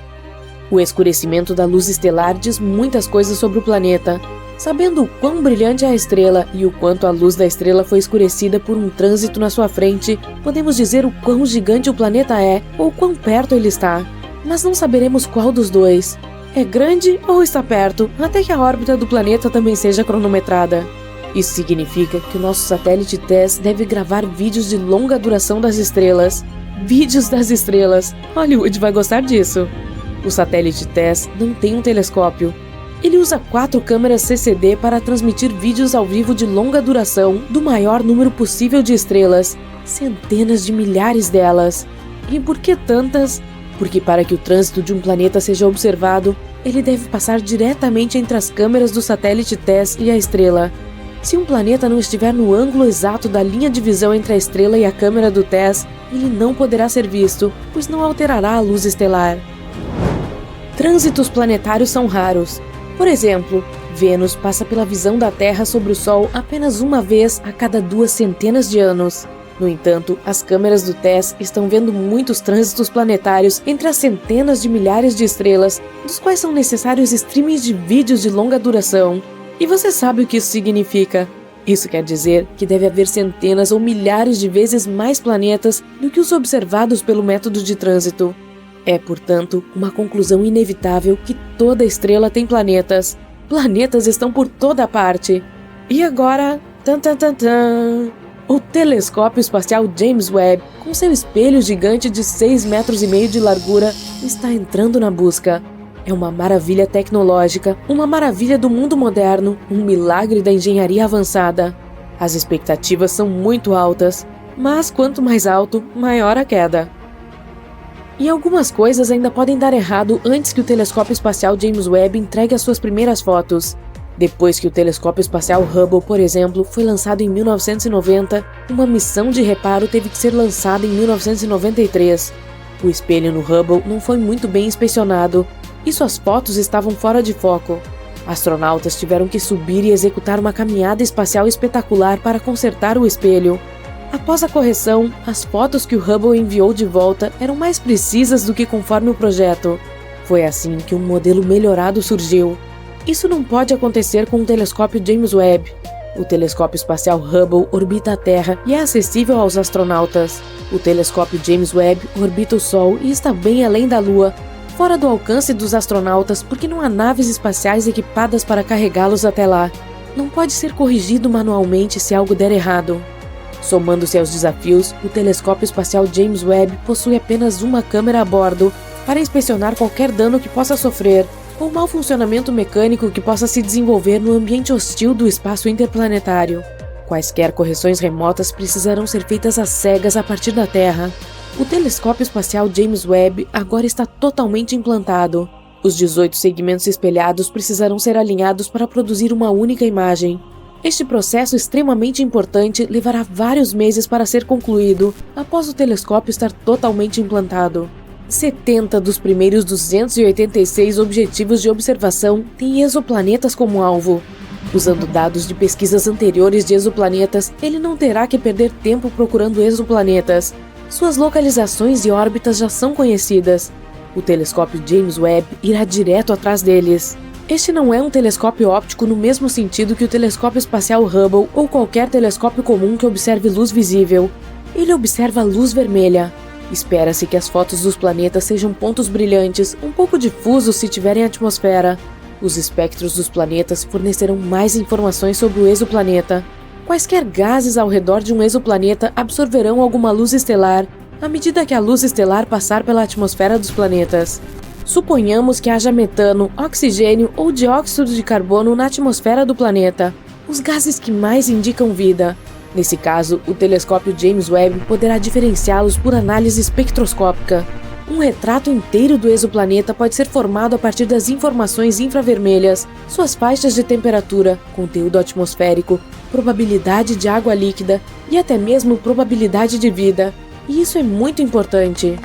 O escurecimento da luz estelar diz muitas coisas sobre o planeta. Sabendo o quão brilhante é a estrela e o quanto a luz da estrela foi escurecida por um trânsito na sua frente, podemos dizer o quão gigante o planeta é ou quão perto ele está. Mas não saberemos qual dos dois. É grande ou está perto, até que a órbita do planeta também seja cronometrada. Isso significa que o nosso satélite TESS deve gravar vídeos de longa duração das estrelas. Vídeos das estrelas! Hollywood vai gostar disso. O satélite TESS não tem um telescópio. Ele usa 4 câmeras CCD para transmitir vídeos ao vivo de longa duração do maior número possível de estrelas, centenas de milhares delas. E por que tantas? Porque para que o trânsito de um planeta seja observado, ele deve passar diretamente entre as câmeras do satélite TESS e a estrela. Se um planeta não estiver no ângulo exato da linha de visão entre a estrela e a câmera do TESS, ele não poderá ser visto, pois não alterará a luz estelar. Trânsitos planetários são raros. Por exemplo, Vênus passa pela visão da Terra sobre o Sol apenas uma vez a cada 2 centenas de anos. No entanto, as câmeras do TESS estão vendo muitos trânsitos planetários entre as centenas de milhares de estrelas, dos quais são necessários streamings de vídeos de longa duração. E você sabe o que isso significa? Isso quer dizer que deve haver centenas ou milhares de vezes mais planetas do que os observados pelo método de trânsito. É, portanto, uma conclusão inevitável que toda estrela tem planetas. Planetas estão por toda parte. E agora, o telescópio espacial James Webb, com seu espelho gigante de 6,5 metros de largura, está entrando na busca. É uma maravilha tecnológica, uma maravilha do mundo moderno, um milagre da engenharia avançada. As expectativas são muito altas, mas quanto mais alto, maior a queda. E algumas coisas ainda podem dar errado antes que o telescópio espacial James Webb entregue as suas primeiras fotos. Depois que o telescópio espacial Hubble, por exemplo, foi lançado em 1990, uma missão de reparo teve que ser lançada em 1993. O espelho no Hubble não foi muito bem inspecionado, e suas fotos estavam fora de foco. Astronautas tiveram que subir e executar uma caminhada espacial espetacular para consertar o espelho. Após a correção, as fotos que o Hubble enviou de volta eram mais precisas do que conforme o projeto. Foi assim que um modelo melhorado surgiu. Isso não pode acontecer com o telescópio James Webb. O telescópio espacial Hubble orbita a Terra e é acessível aos astronautas. O telescópio James Webb orbita o Sol e está bem além da Lua, fora do alcance dos astronautas porque não há naves espaciais equipadas para carregá-los até lá. Não pode ser corrigido manualmente se algo der errado. Somando-se aos desafios, o telescópio espacial James Webb possui apenas uma câmera a bordo para inspecionar qualquer dano que possa sofrer ou mau funcionamento mecânico que possa se desenvolver no ambiente hostil do espaço interplanetário. Quaisquer correções remotas precisarão ser feitas às cegas a partir da Terra. O telescópio espacial James Webb agora está totalmente implantado. Os 18 segmentos espelhados precisarão ser alinhados para produzir uma única imagem. Este processo extremamente importante levará vários meses para ser concluído após o telescópio estar totalmente implantado. 70 dos primeiros 286 objetivos de observação têm exoplanetas como alvo. Usando dados de pesquisas anteriores de exoplanetas, ele não terá que perder tempo procurando exoplanetas. Suas localizações e órbitas já são conhecidas. O telescópio James Webb irá direto atrás deles. Este não é um telescópio óptico no mesmo sentido que o telescópio espacial Hubble ou qualquer telescópio comum que observe luz visível. Ele observa luz vermelha. Espera-se que as fotos dos planetas sejam pontos brilhantes, um pouco difusos se tiverem atmosfera. Os espectros dos planetas fornecerão mais informações sobre o exoplaneta. Quaisquer gases ao redor de um exoplaneta absorverão alguma luz estelar, à medida que a luz estelar passar pela atmosfera dos planetas. Suponhamos que haja metano, oxigênio ou dióxido de carbono na atmosfera do planeta, os gases que mais indicam vida. Nesse caso, o telescópio James Webb poderá diferenciá-los por análise espectroscópica. Um retrato inteiro do exoplaneta pode ser formado a partir das informações infravermelhas, suas faixas de temperatura, conteúdo atmosférico, probabilidade de água líquida e até mesmo probabilidade de vida. E isso é muito importante.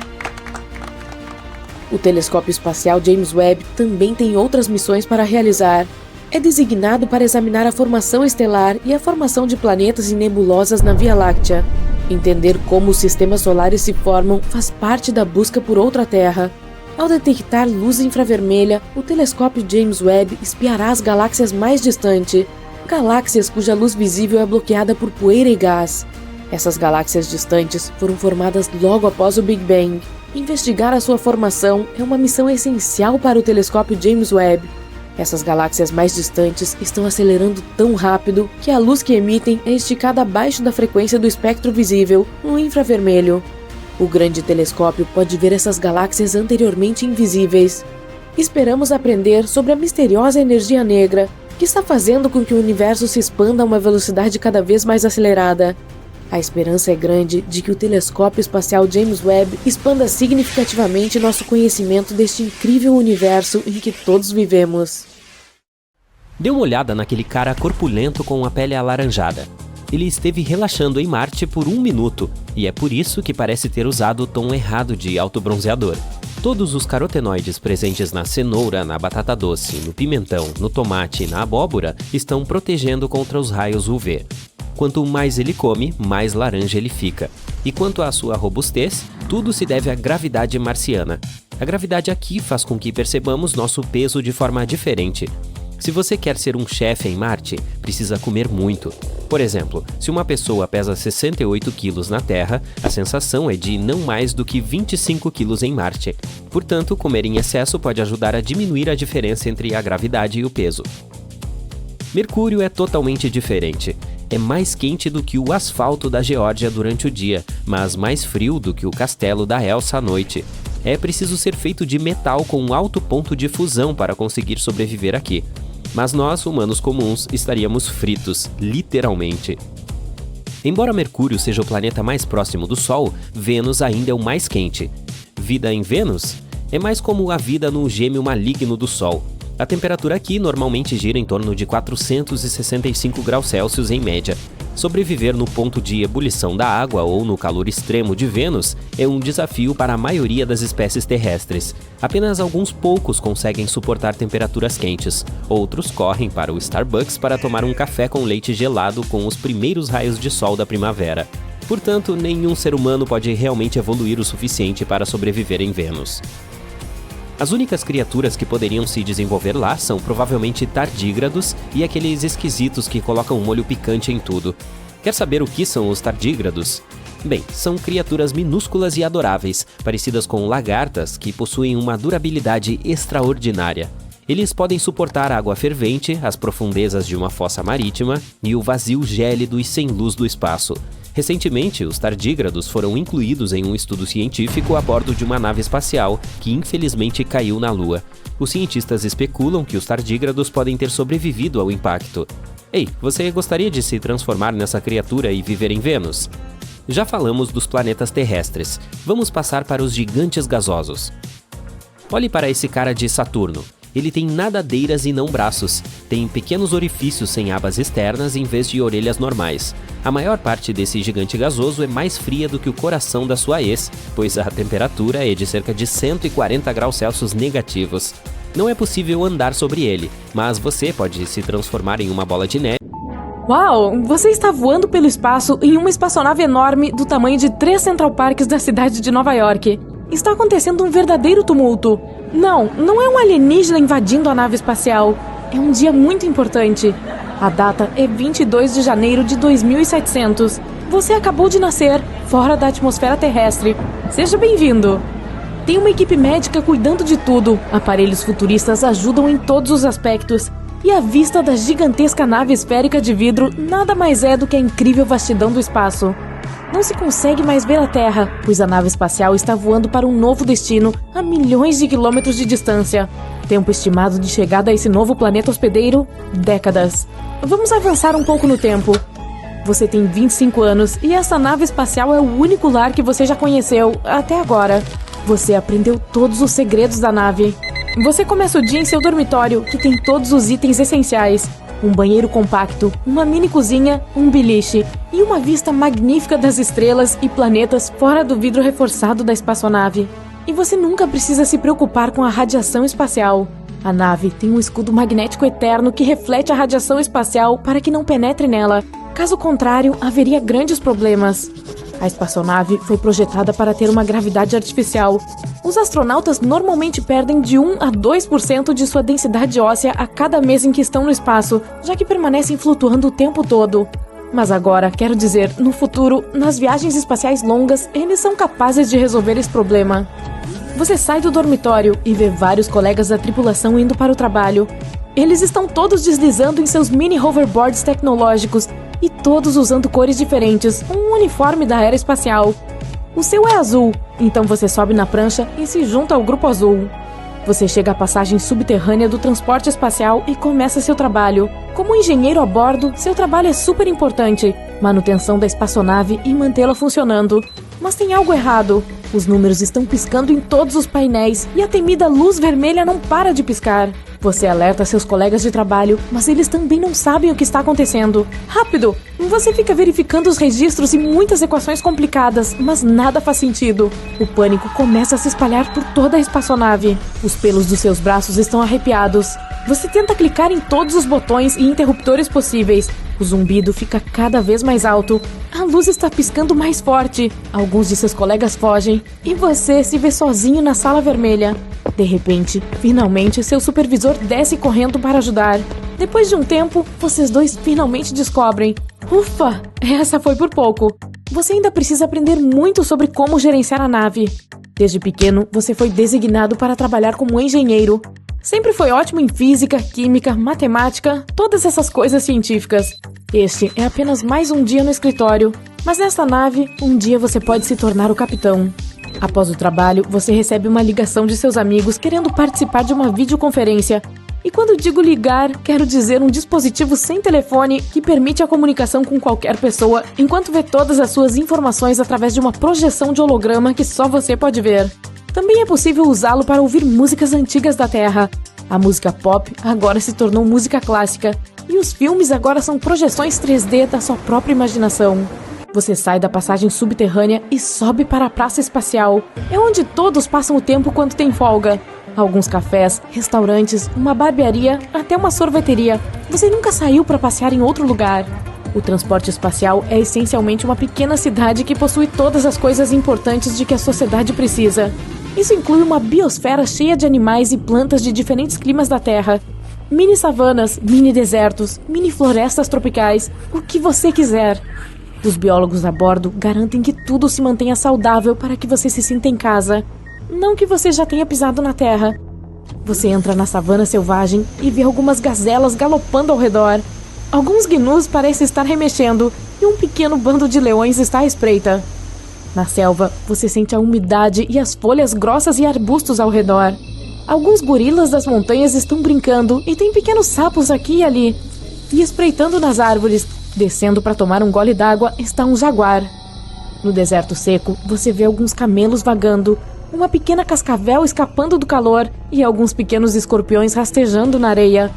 O telescópio espacial James Webb também tem outras missões para realizar. É designado para examinar a formação estelar e a formação de planetas e nebulosas na Via Láctea. Entender como os sistemas solares se formam faz parte da busca por outra Terra. Ao detectar luz infravermelha, o telescópio James Webb espiará as galáxias mais distantes, galáxias cuja luz visível é bloqueada por poeira e gás. Essas galáxias distantes foram formadas logo após o Big Bang. Investigar a sua formação é uma missão essencial para o telescópio James Webb. Essas galáxias mais distantes estão acelerando tão rápido que a luz que emitem é esticada abaixo da frequência do espectro visível, no infravermelho. O grande telescópio pode ver essas galáxias anteriormente invisíveis. Esperamos aprender sobre a misteriosa energia negra, que está fazendo com que o universo se expanda a uma velocidade cada vez mais acelerada. A esperança é grande de que o telescópio espacial James Webb expanda significativamente nosso conhecimento deste incrível universo em que todos vivemos. Dê uma olhada naquele cara corpulento com a pele alaranjada. Ele esteve relaxando em Marte por 1 minuto, e é por isso que parece ter usado o tom errado de autobronzeador. Todos os carotenoides presentes na cenoura, na batata doce, no pimentão, no tomate e na abóbora estão protegendo contra os raios UV. Quanto mais ele come, mais laranja ele fica. E quanto à sua robustez, tudo se deve à gravidade marciana. A gravidade aqui faz com que percebamos nosso peso de forma diferente. Se você quer ser um chefe em Marte, precisa comer muito. Por exemplo, se uma pessoa pesa 68 quilos na Terra, a sensação é de não mais do que 25 quilos em Marte. Portanto, comer em excesso pode ajudar a diminuir a diferença entre a gravidade e o peso. Mercúrio é totalmente diferente. É mais quente do que o asfalto da Geórgia durante o dia, mas mais frio do que o castelo da Elsa à noite. É preciso ser feito de metal com um alto ponto de fusão para conseguir sobreviver aqui. Mas nós, humanos comuns, estaríamos fritos, literalmente. Embora Mercúrio seja o planeta mais próximo do Sol, Vênus ainda é o mais quente. Vida em Vênus? É mais como a vida no gêmeo maligno do Sol. A temperatura aqui normalmente gira em torno de 465 graus Celsius em média. Sobreviver no ponto de ebulição da água ou no calor extremo de Vênus é um desafio para a maioria das espécies terrestres. Apenas alguns poucos conseguem suportar temperaturas quentes. Outros correm para o Starbucks para tomar um café com leite gelado com os primeiros raios de sol da primavera. Portanto, nenhum ser humano pode realmente evoluir o suficiente para sobreviver em Vênus. As únicas criaturas que poderiam se desenvolver lá são provavelmente tardígrados e aqueles esquisitos que colocam molho picante em tudo. Quer saber o que são os tardígrados? Bem, são criaturas minúsculas e adoráveis, parecidas com lagartas que possuem uma durabilidade extraordinária. Eles podem suportar água fervente, as profundezas de uma fossa marítima e o vazio gélido e sem luz do espaço. Recentemente, os tardígrados foram incluídos em um estudo científico a bordo de uma nave espacial que infelizmente caiu na Lua. Os cientistas especulam que os tardígrados podem ter sobrevivido ao impacto. Ei, você gostaria de se transformar nessa criatura e viver em Vênus? Já falamos dos planetas terrestres. Vamos passar para os gigantes gasosos. Olhe para esse cara de Saturno. Ele tem nadadeiras e não braços. Tem pequenos orifícios sem abas externas em vez de orelhas normais. A maior parte desse gigante gasoso é mais fria do que o coração da sua ex, pois a temperatura é de cerca de 140 graus Celsius negativos. Não é possível andar sobre ele, mas você pode se transformar em uma bola de neve. Uau! Você está voando pelo espaço em uma espaçonave enorme do tamanho de 3 Central Parks da cidade de Nova York. Está acontecendo um verdadeiro tumulto. Não é um alienígena invadindo a nave espacial. É um dia muito importante. A data é 22 de janeiro de 2700. Você acabou de nascer, fora da atmosfera terrestre. Seja bem-vindo! Tem uma equipe médica cuidando de tudo. Aparelhos futuristas ajudam em todos os aspectos. E a vista da gigantesca nave esférica de vidro nada mais é do que a incrível vastidão do espaço. Não se consegue mais ver a Terra, pois a nave espacial está voando para um novo destino a milhões de quilômetros de distância. Tempo estimado de chegada a esse novo planeta hospedeiro? Décadas. Vamos avançar um pouco no tempo. Você tem 25 anos e essa nave espacial é o único lar que você já conheceu até agora. Você aprendeu todos os segredos da nave. Você começa o dia em seu dormitório, que tem todos os itens essenciais. Um banheiro compacto, uma mini cozinha, um beliche e uma vista magnífica das estrelas e planetas fora do vidro reforçado da espaçonave. E você nunca precisa se preocupar com a radiação espacial. A nave tem um escudo magnético eterno que reflete a radiação espacial para que não penetre nela. Caso contrário, haveria grandes problemas. A espaçonave foi projetada para ter uma gravidade artificial. Os astronautas normalmente perdem de 1 a 2% de sua densidade óssea a cada mês em que estão no espaço, já que permanecem flutuando o tempo todo. Mas agora, quero dizer, no futuro, nas viagens espaciais longas, eles são capazes de resolver esse problema. Você sai do dormitório e vê vários colegas da tripulação indo para o trabalho. Eles estão todos deslizando em seus mini hoverboards tecnológicos e todos usando cores diferentes, um uniforme da era espacial. O seu é azul, então você sobe na prancha e se junta ao grupo azul. Você chega à passagem subterrânea do transporte espacial e começa seu trabalho. Como engenheiro a bordo, seu trabalho é super importante. Manutenção da espaçonave e mantê-la funcionando. Mas tem algo errado. Os números estão piscando em todos os painéis e a temida luz vermelha não para de piscar. Você alerta seus colegas de trabalho, mas eles também não sabem o que está acontecendo. Rápido! Você fica verificando os registros e muitas equações complicadas, mas nada faz sentido. O pânico começa a se espalhar por toda a espaçonave. Os pelos dos seus braços estão arrepiados. Você tenta clicar em todos os botões e interruptores possíveis. O zumbido fica cada vez mais alto. A luz está piscando mais forte. Alguns de seus colegas fogem. E você se vê sozinho na sala vermelha. De repente, finalmente, seu supervisor desce correndo para ajudar. Depois de um tempo, vocês dois finalmente descobrem. Ufa! Essa foi por pouco. Você ainda precisa aprender muito sobre como gerenciar a nave. Desde pequeno, você foi designado para trabalhar como engenheiro. Sempre foi ótimo em física, química, matemática, todas essas coisas científicas. Este é apenas mais um dia no escritório, mas nesta nave, um dia você pode se tornar o capitão. Após o trabalho, você recebe uma ligação de seus amigos querendo participar de uma videoconferência. E quando digo ligar, quero dizer um dispositivo sem telefone que permite a comunicação com qualquer pessoa, enquanto vê todas as suas informações através de uma projeção de holograma que só você pode ver. Também é possível usá-lo para ouvir músicas antigas da Terra. A música pop agora se tornou música clássica, e os filmes agora são projeções 3D da sua própria imaginação. Você sai da passagem subterrânea e sobe para a praça espacial. É onde todos passam o tempo quando tem folga. Alguns cafés, restaurantes, uma barbearia, até uma sorveteria. Você nunca saiu para passear em outro lugar. O transporte espacial é essencialmente uma pequena cidade que possui todas as coisas importantes de que a sociedade precisa. Isso inclui uma biosfera cheia de animais e plantas de diferentes climas da Terra. Mini savanas, mini desertos, mini florestas tropicais, o que você quiser. Os biólogos a bordo garantem que tudo se mantenha saudável para que você se sinta em casa. Não que você já tenha pisado na Terra. Você entra na savana selvagem e vê algumas gazelas galopando ao redor. Alguns gnus parecem estar remexendo e um pequeno bando de leões está à espreita. Na selva, você sente a umidade e as folhas grossas e arbustos ao redor. Alguns gorilas das montanhas estão brincando e tem pequenos sapos aqui e ali. E espreitando nas árvores, descendo para tomar um gole d'água, está um jaguar. No deserto seco, você vê alguns camelos vagando, uma pequena cascavel escapando do calor e alguns pequenos escorpiões rastejando na areia.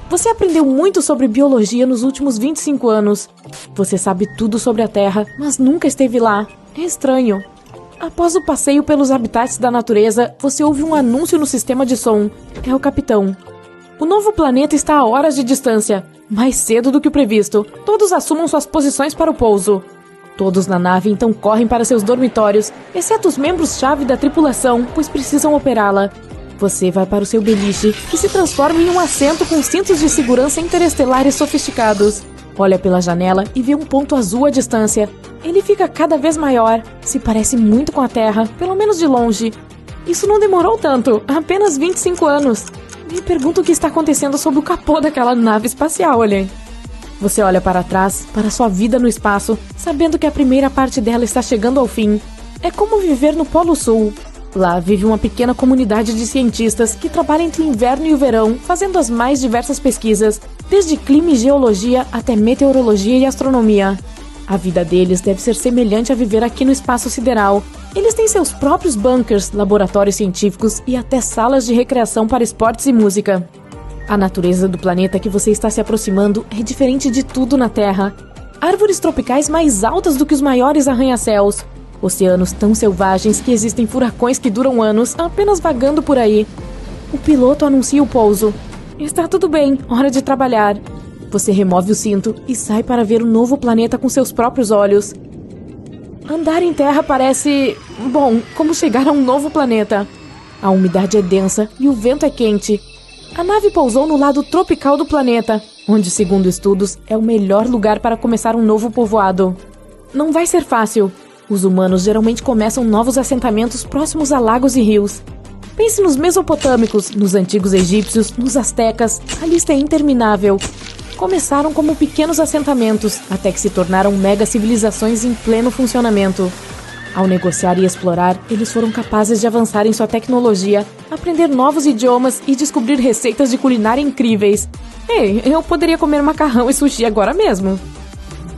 Você aprendeu muito sobre biologia nos últimos 25 anos. Você sabe tudo sobre a Terra, mas nunca esteve lá. É estranho. Após o passeio pelos habitats da natureza, você ouve um anúncio no sistema de som. É o capitão. O novo planeta está a horas de distância, mais cedo do que o previsto. Todos assumam suas posições para o pouso. Todos na nave então correm para seus dormitórios, exceto os membros-chave da tripulação, pois precisam operá-la. Você vai para o seu beliche, que se transforma em um assento com cintos de segurança interestelares sofisticados. Olha pela janela e vê um ponto azul à distância. Ele fica cada vez maior, se parece muito com a Terra, pelo menos de longe. Isso não demorou tanto, apenas 25 anos. Me pergunto o que está acontecendo sob o capô daquela nave espacial, olhem. Você olha para trás, para sua vida no espaço, sabendo que a primeira parte dela está chegando ao fim. É como viver no Polo Sul. Lá vive uma pequena comunidade de cientistas que trabalha entre o inverno e o verão, fazendo as mais diversas pesquisas, desde clima e geologia até meteorologia e astronomia. A vida deles deve ser semelhante a viver aqui no espaço sideral. Eles têm seus próprios bunkers, laboratórios científicos e até salas de recreação para esportes e música. A natureza do planeta que você está se aproximando é diferente de tudo na Terra. Árvores tropicais mais altas do que os maiores arranha-céus. Oceanos tão selvagens que existem furacões que duram anos apenas vagando por aí. O piloto anuncia o pouso. Está tudo bem, hora de trabalhar. Você remove o cinto e sai para ver o novo planeta com seus próprios olhos. Andar em terra parece... bom, como chegar a um novo planeta. A umidade é densa e o vento é quente. A nave pousou no lado tropical do planeta, onde, segundo estudos, é o melhor lugar para começar um novo povoado. Não vai ser fácil. Os humanos geralmente começam novos assentamentos próximos a lagos e rios. Pense nos mesopotâmicos, nos antigos egípcios, nos astecas. A lista é interminável. Começaram como pequenos assentamentos, até que se tornaram mega civilizações em pleno funcionamento. Ao negociar e explorar, eles foram capazes de avançar em sua tecnologia, aprender novos idiomas e descobrir receitas de culinária incríveis. Ei, eu poderia comer macarrão e sushi agora mesmo.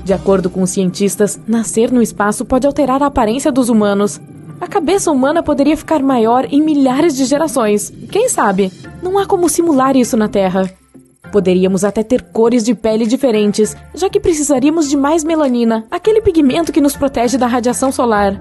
De acordo com os cientistas, nascer no espaço pode alterar a aparência dos humanos. A cabeça humana poderia ficar maior em milhares de gerações. Quem sabe? Não há como simular isso na Terra. Poderíamos até ter cores de pele diferentes, já que precisaríamos de mais melanina, aquele pigmento que nos protege da radiação solar.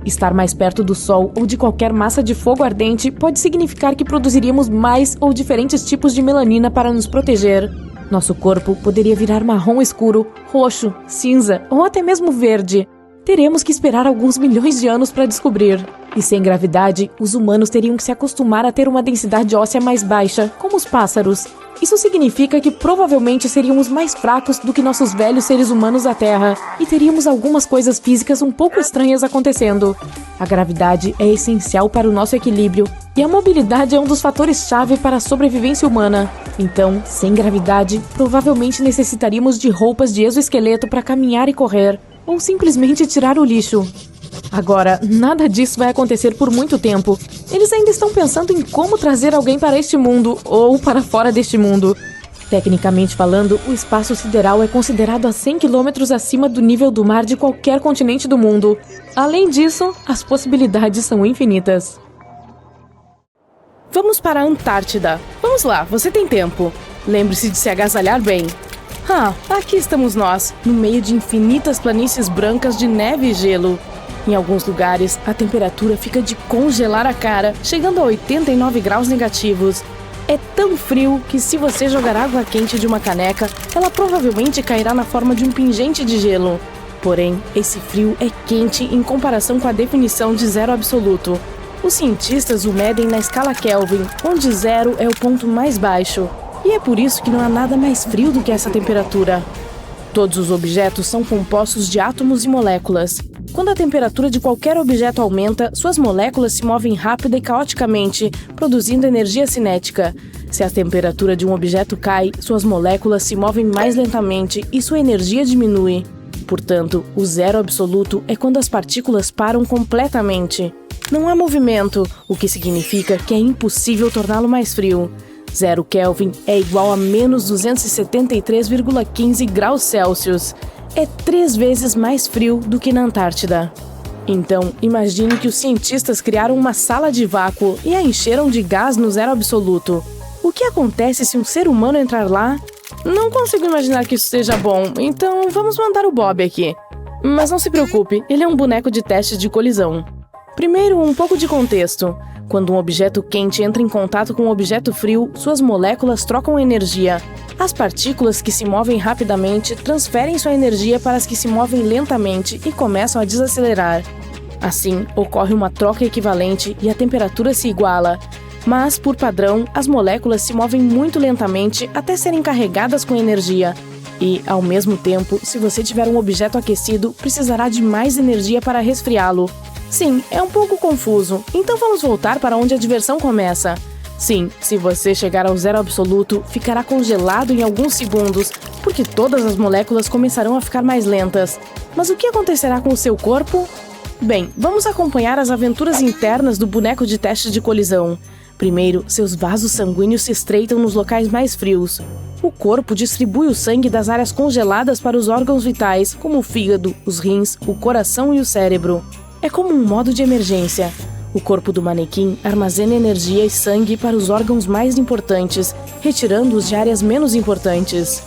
Estar mais perto do Sol ou de qualquer massa de fogo ardente pode significar que produziríamos mais ou diferentes tipos de melanina para nos proteger. Nosso corpo poderia virar marrom escuro, roxo, cinza ou até mesmo verde. Teremos que esperar alguns milhões de anos para descobrir. E sem gravidade, os humanos teriam que se acostumar a ter uma densidade óssea mais baixa, como os pássaros. Isso significa que provavelmente seríamos mais fracos do que nossos velhos seres humanos da Terra e teríamos algumas coisas físicas um pouco estranhas acontecendo. A gravidade é essencial para o nosso equilíbrio e a mobilidade é um dos fatores-chave para a sobrevivência humana. Então, sem gravidade, provavelmente necessitaríamos de roupas de exoesqueleto para caminhar e correr, ou simplesmente tirar o lixo. Agora, nada disso vai acontecer por muito tempo. Eles ainda estão pensando em como trazer alguém para este mundo, ou para fora deste mundo. Tecnicamente falando, o espaço sideral é considerado a 100 km acima do nível do mar de qualquer continente do mundo. Além disso, as possibilidades são infinitas. Vamos para a Antártida. Vamos lá, você tem tempo. Lembre-se de se agasalhar bem. Aqui estamos nós, no meio de infinitas planícies brancas de neve e gelo. Em alguns lugares, a temperatura fica de congelar a cara, chegando a 89 graus negativos. É tão frio que se você jogar água quente de uma caneca, ela provavelmente cairá na forma de um pingente de gelo. Porém, esse frio é quente em comparação com a definição de zero absoluto. Os cientistas o medem na escala Kelvin, onde zero é o ponto mais baixo. E é por isso que não há nada mais frio do que essa temperatura. Todos os objetos são compostos de átomos e moléculas. Quando a temperatura de qualquer objeto aumenta, suas moléculas se movem rápida e caoticamente, produzindo energia cinética. Se a temperatura de um objeto cai, suas moléculas se movem mais lentamente e sua energia diminui. Portanto, o zero absoluto é quando as partículas param completamente. Não há movimento, o que significa que é impossível torná-lo mais frio. 0 Kelvin é igual a menos 273,15 graus Celsius. É 3 vezes mais frio do que na Antártida. Então, imagine que os cientistas criaram uma sala de vácuo e a encheram de gás no zero absoluto. O que acontece se um ser humano entrar lá? Não consigo imaginar que isso seja bom, então vamos mandar o Bob aqui. Mas não se preocupe, ele é um boneco de teste de colisão. Primeiro, um pouco de contexto. Quando um objeto quente entra em contato com um objeto frio, suas moléculas trocam energia. As partículas que se movem rapidamente transferem sua energia para as que se movem lentamente e começam a desacelerar. Assim, ocorre uma troca equivalente e a temperatura se iguala. Mas, por padrão, as moléculas se movem muito lentamente até serem carregadas com energia. E, ao mesmo tempo, se você tiver um objeto aquecido, precisará de mais energia para resfriá-lo. Sim, é um pouco confuso, então vamos voltar para onde a diversão começa. Sim, se você chegar ao zero absoluto, ficará congelado em alguns segundos, porque todas as moléculas começarão a ficar mais lentas. Mas o que acontecerá com o seu corpo? Bem, vamos acompanhar as aventuras internas do boneco de teste de colisão. Primeiro, seus vasos sanguíneos se estreitam nos locais mais frios. O corpo distribui o sangue das áreas congeladas para os órgãos vitais, como o fígado, os rins, o coração e o cérebro. É como um modo de emergência. O corpo do manequim armazena energia e sangue para os órgãos mais importantes, retirando-os de áreas menos importantes.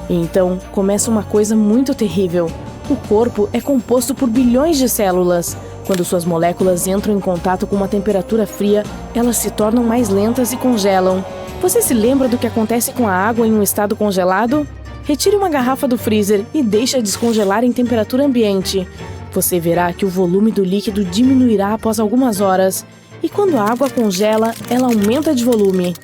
E então, começa uma coisa muito terrível. O corpo é composto por bilhões de células. Quando suas moléculas entram em contato com uma temperatura fria, elas se tornam mais lentas e congelam. Você se lembra do que acontece com a água em um estado congelado? Retire uma garrafa do freezer e deixe-a descongelar em temperatura ambiente. Você verá que o volume do líquido diminuirá após algumas horas. E quando a água congela, ela aumenta de volume.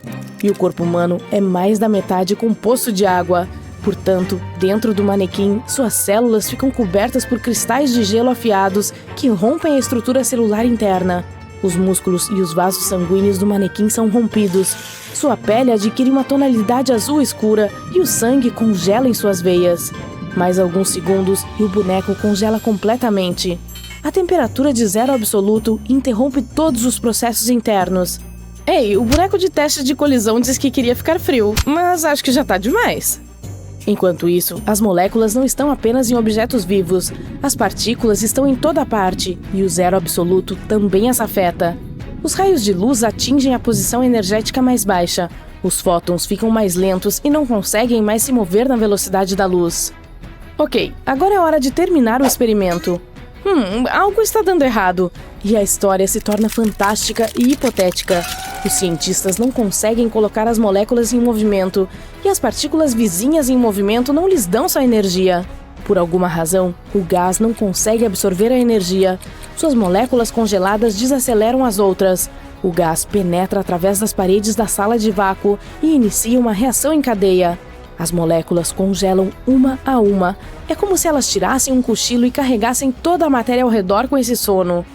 E o corpo humano é mais da metade composto de água. Portanto, dentro do manequim, suas células ficam cobertas por cristais de gelo afiados que rompem a estrutura celular interna. Os músculos e os vasos sanguíneos do manequim são rompidos. Sua pele adquire uma tonalidade azul escura e o sangue congela em suas veias. Mais alguns segundos e o boneco congela completamente. A temperatura de zero absoluto interrompe todos os processos internos. Ei, o boneco de teste de colisão disse que queria ficar frio, mas acho que já tá demais. Enquanto isso, as moléculas não estão apenas em objetos vivos. As partículas estão em toda parte, e o zero absoluto também as afeta. Os raios de luz atingem a posição energética mais baixa. Os fótons ficam mais lentos e não conseguem mais se mover na velocidade da luz. Ok, agora é hora de terminar o experimento. Algo está dando errado. E a história se torna fantástica e hipotética. Os cientistas não conseguem colocar as moléculas em movimento, e as partículas vizinhas em movimento não lhes dão sua energia. Por alguma razão, o gás não consegue absorver a energia. Suas moléculas congeladas desaceleram as outras. O gás penetra através das paredes da sala de vácuo e inicia uma reação em cadeia. As moléculas congelam uma a uma. É como se elas tirassem um cochilo e carregassem toda a matéria ao redor com esse sono.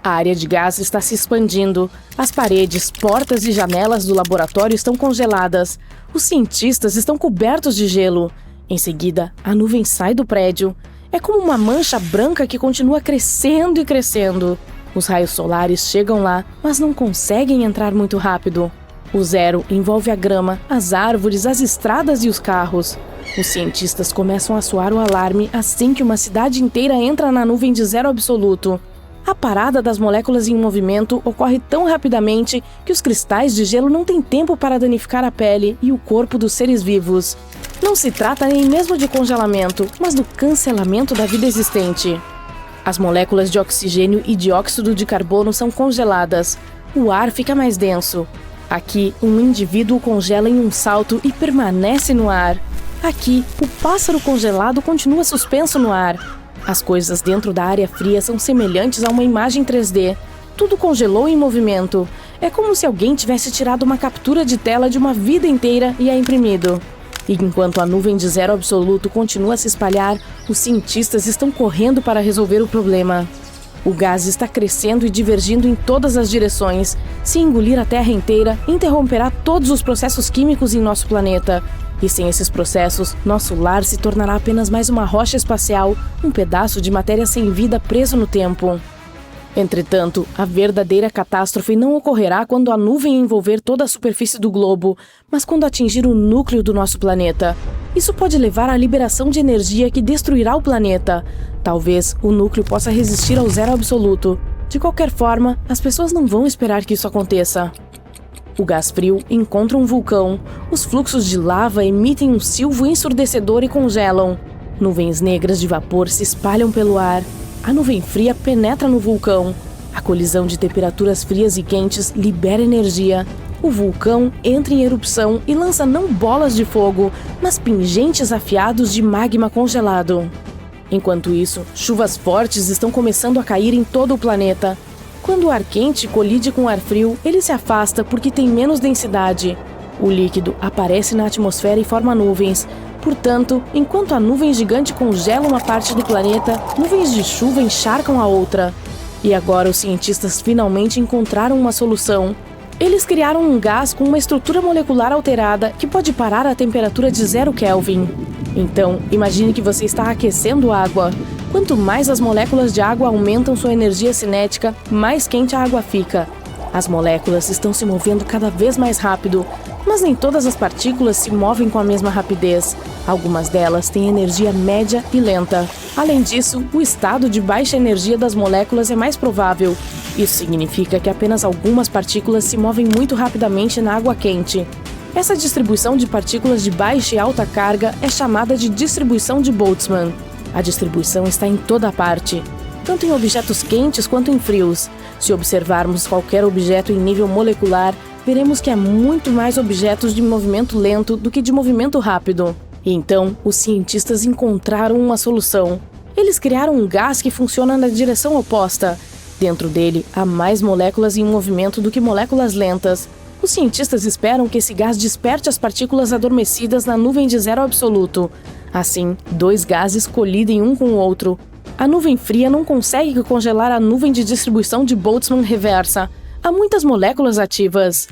A área de gás está se expandindo. As paredes, portas e janelas do laboratório estão congeladas. Os cientistas estão cobertos de gelo. Em seguida, a nuvem sai do prédio. É como uma mancha branca que continua crescendo e crescendo. Os raios solares chegam lá, mas não conseguem entrar muito rápido. O zero envolve a grama, as árvores, as estradas e os carros. Os cientistas começam a soar o alarme assim que uma cidade inteira entra na nuvem de zero absoluto. A parada das moléculas em movimento ocorre tão rapidamente que os cristais de gelo não têm tempo para danificar a pele e o corpo dos seres vivos. Não se trata nem mesmo de congelamento, mas do cancelamento da vida existente. As moléculas de oxigênio e dióxido de carbono são congeladas. O ar fica mais denso. Aqui, um indivíduo congela em um salto e permanece no ar. Aqui, o pássaro congelado continua suspenso no ar. As coisas dentro da área fria são semelhantes a uma imagem 3D. Tudo congelou em movimento. É como se alguém tivesse tirado uma captura de tela de uma vida inteira e a imprimido. E enquanto a nuvem de zero absoluto continua a se espalhar, os cientistas estão correndo para resolver o problema. O gás está crescendo e divergindo em todas as direções. Se engolir a Terra inteira, interromperá todos os processos químicos em nosso planeta. E sem esses processos, nosso lar se tornará apenas mais uma rocha espacial, um pedaço de matéria sem vida preso no tempo. Entretanto, a verdadeira catástrofe não ocorrerá quando a nuvem envolver toda a superfície do globo, mas quando atingir o núcleo do nosso planeta. Isso pode levar à liberação de energia que destruirá o planeta. Talvez o núcleo possa resistir ao zero absoluto. De qualquer forma, as pessoas não vão esperar que isso aconteça. O gás frio encontra um vulcão. Os fluxos de lava emitem um silvo ensurdecedor e congelam. Nuvens negras de vapor se espalham pelo ar. A nuvem fria penetra no vulcão. A colisão de temperaturas frias e quentes libera energia. O vulcão entra em erupção e lança não bolas de fogo, mas pingentes afiados de magma congelado. Enquanto isso, chuvas fortes estão começando a cair em todo o planeta. Quando o ar quente colide com o ar frio, ele se afasta porque tem menos densidade. O líquido aparece na atmosfera e forma nuvens. Portanto, enquanto a nuvem gigante congela uma parte do planeta, nuvens de chuva encharcam a outra. E agora os cientistas finalmente encontraram uma solução. Eles criaram um gás com uma estrutura molecular alterada que pode parar a temperatura de 0 Kelvin. Então, imagine que você está aquecendo água. Quanto mais as moléculas de água aumentam sua energia cinética, mais quente a água fica. As moléculas estão se movendo cada vez mais rápido, mas nem todas as partículas se movem com a mesma rapidez. Algumas delas têm energia média e lenta. Além disso, o estado de baixa energia das moléculas é mais provável. Isso significa que apenas algumas partículas se movem muito rapidamente na água quente. Essa distribuição de partículas de baixa e alta carga é chamada de distribuição de Boltzmann. A distribuição está em toda parte, tanto em objetos quentes quanto em frios. Se observarmos qualquer objeto em nível molecular, veremos que há muito mais objetos de movimento lento do que de movimento rápido. E então, os cientistas encontraram uma solução. Eles criaram um gás que funciona na direção oposta. Dentro dele, há mais moléculas em movimento do que moléculas lentas. Os cientistas esperam que esse gás desperte as partículas adormecidas na nuvem de zero absoluto. Assim, dois gases colidem um com o outro. A nuvem fria não consegue congelar a nuvem de distribuição de Boltzmann reversa. Há muitas moléculas ativas.